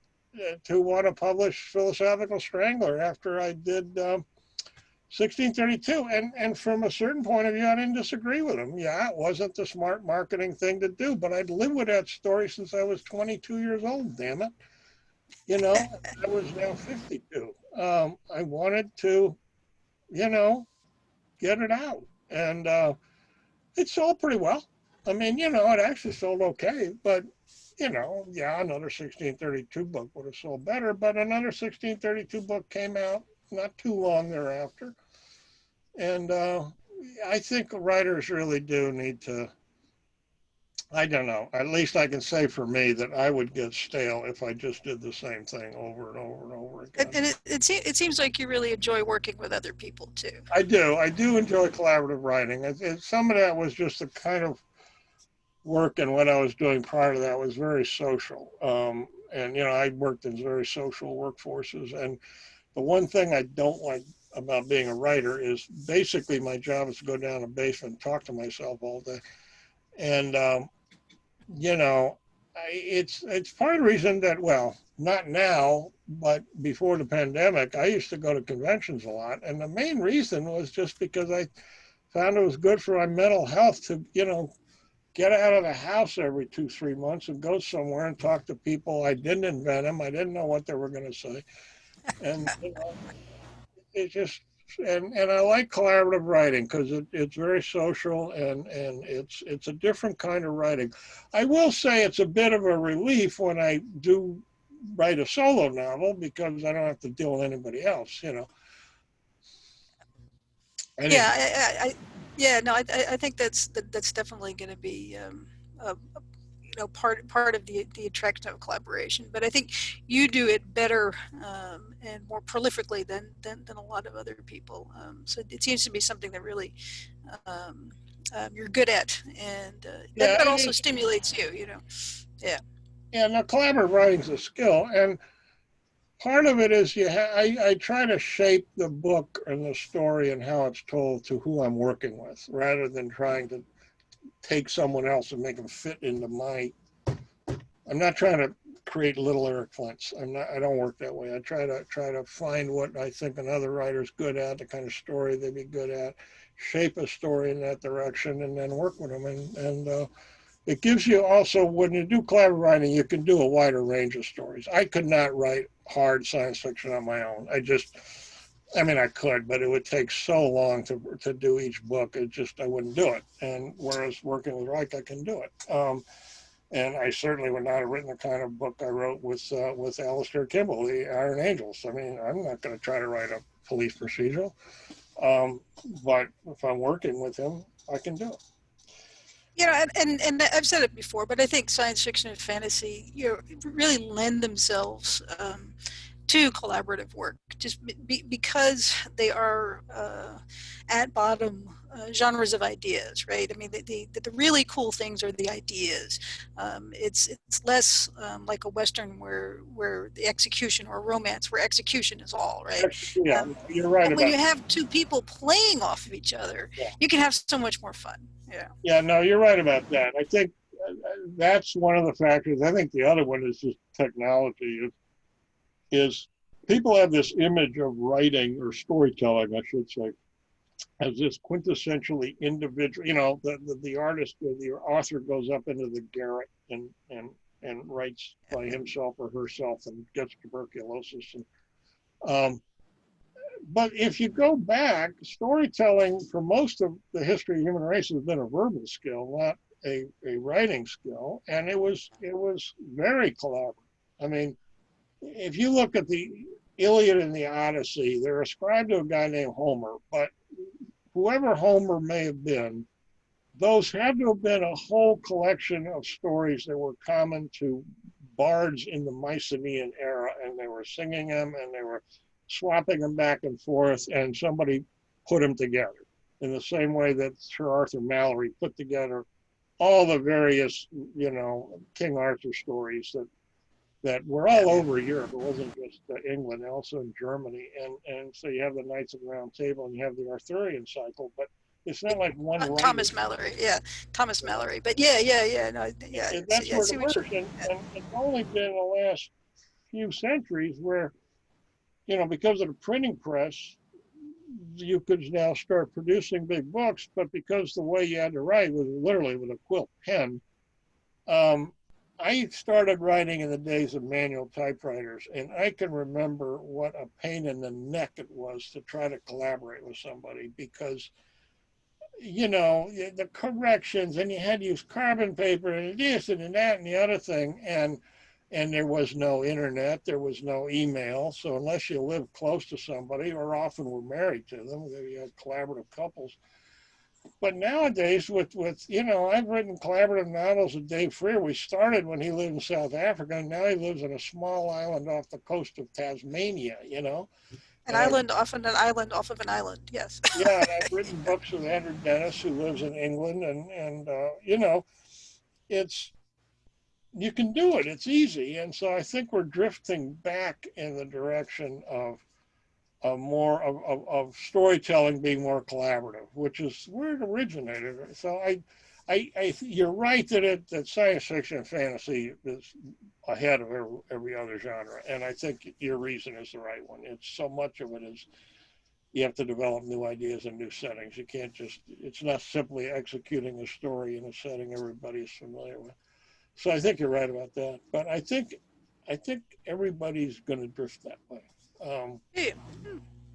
to want to publish Philosophical Strangler after I did 1632. And from a certain point of view, I didn't disagree with him. Yeah, it wasn't the smart marketing thing to do, but I'd lived with that story since I was 22 years old, damn it. I was now 52. I wanted to you know, get it out. And it sold pretty well. I mean, it actually sold okay, but yeah, another 1632 book would have sold better, but another 1632 book came out not too long thereafter. And I think writers really do need to, I don't know, at least I can say for me that I would get stale if I just did the same thing over and over and over again. And it seems like you really enjoy working with other people too. I do. I do enjoy collaborative writing. Some of that was just the kind of work, and what I was doing prior to that was very social. And, I worked in very social workforces. And the one thing I don't like about being a writer is basically my job is to go down a basement and talk to myself all day. And, you know, it's part of the reason that, well, not now, but before the pandemic, I used to go to conventions a lot. And the main reason was just because I found it was good for my mental health to, get out of the house every 2, 3 months and go somewhere and talk to people. I didn't invent them. I didn't know what they were going to say. And, it just, and I like collaborative writing because it's very social, and it's a different kind of writing. I will say it's a bit of a relief when I do write a solo novel because I don't have to deal with anybody else. And Yeah, yeah, no, I think that's definitely going to be a, part of the attraction of collaboration. But I think you do it better and more prolifically than a lot of other people. So it seems to be something that really um, you're good at, and yeah, that it also is. stimulates you. Yeah. Yeah, now collaborative writing's a skill, and part of it is I try to shape the book and the story and how it's told to who I'm working with, rather than trying to take someone else and make them fit into my. I'm not trying to create little Eric Flints. I'm not. I don't work that way. I try to find what I think another writer's good at, the kind of story they'd be good at, shape a story in that direction, and then work with them. And it gives you also, when you do collaborative writing, you can do a wider range of stories. I could not write hard science fiction on my own. I mean, I could, but it would take so long to do each book. I wouldn't do it. And whereas working with Reich, I can do it. And I certainly would not have written the kind of book I wrote with Alistair Kimball, The Iron Angels. I mean, I'm not going to try to write a police procedural, um, but if I'm working with him, I can do it. And I've said it before, but I think science fiction and fantasy, really lend themselves to collaborative work, just because they are at bottom genres of ideas, right? I mean, the really cool things are the ideas. It's less like a Western where the execution, or romance where execution is all, right? Yeah, Um, you're right and when about you that. have two people playing off of each other, Yeah. you can have so much more fun. Yeah. Yeah, no, you're right about that. I think that's one of the factors. I think the other one is just technology. Is people have this image of writing or storytelling, I should say, as this quintessentially individual. The artist or the author goes up into the garret and writes by himself or herself and gets tuberculosis. But if you go back, storytelling for most of the history of human race has been a verbal skill, not a writing skill, and it was very collaborative. I mean, if you look at the Iliad and the Odyssey, they're ascribed to a guy named Homer, but whoever Homer may have been, those had to have been a whole collection of stories that were common to bards in the Mycenaean era, and they were singing them and they were swapping them back and forth, and somebody put them together in the same way that Sir Arthur Mallory put together all the various, King Arthur stories that were all over Europe. It wasn't just England, also in Germany. And so you have the Knights of the Round Table and you have the Arthurian cycle, but it's not like one writer. Thomas Mallory, yeah, Thomas Mallory. But yeah, no, yeah, And that's I where it see what you. emerged. And it's only been the last few centuries where, because of the printing press, you could now start producing big books, but because the way you had to write was literally with a quilt pen, um, I started writing in the days of manual typewriters, and I can remember what a pain in the neck it was to try to collaborate with somebody because, the corrections, and you had to use carbon paper and this and that and the other thing, and there was no internet, there was no email, so unless you lived close to somebody or often were married to them, you had collaborative couples. But nowadays, I've written collaborative novels with Dave Freer. We started when he lived in South Africa, and now he lives in a small island off the coast of Tasmania. An And I, island off an island off of an island. Yes. yeah, and I've written books with Andrew Dennis, who lives in England, and it's you can do it. It's easy, and so I think we're drifting back in the direction of more of storytelling being more collaborative, which is where it originated. So you're right that science fiction and fantasy is ahead of every other genre, and I think your reason is the right one. It's so much of it is you have to develop new ideas and new settings. You can't it's not simply executing a story in a setting everybody is familiar with. So I think you're right about that. But I think everybody's going to drift that way. Yeah.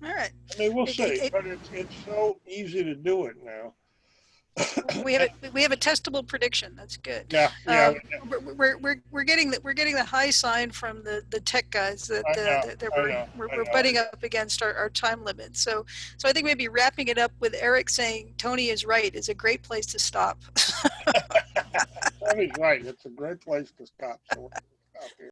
All right. I mean, we'll It, see, it, it, but it's so easy to do it now. we have a testable prediction. That's good. Yeah, yeah, We're getting the high sign from the tech guys that I know, that I know, I we're know. butting up against our time limit. So I think maybe wrapping it up with Eric saying Toni is right is a great place to stop. Tony's right. It's a great place to stop. So we'll stop here.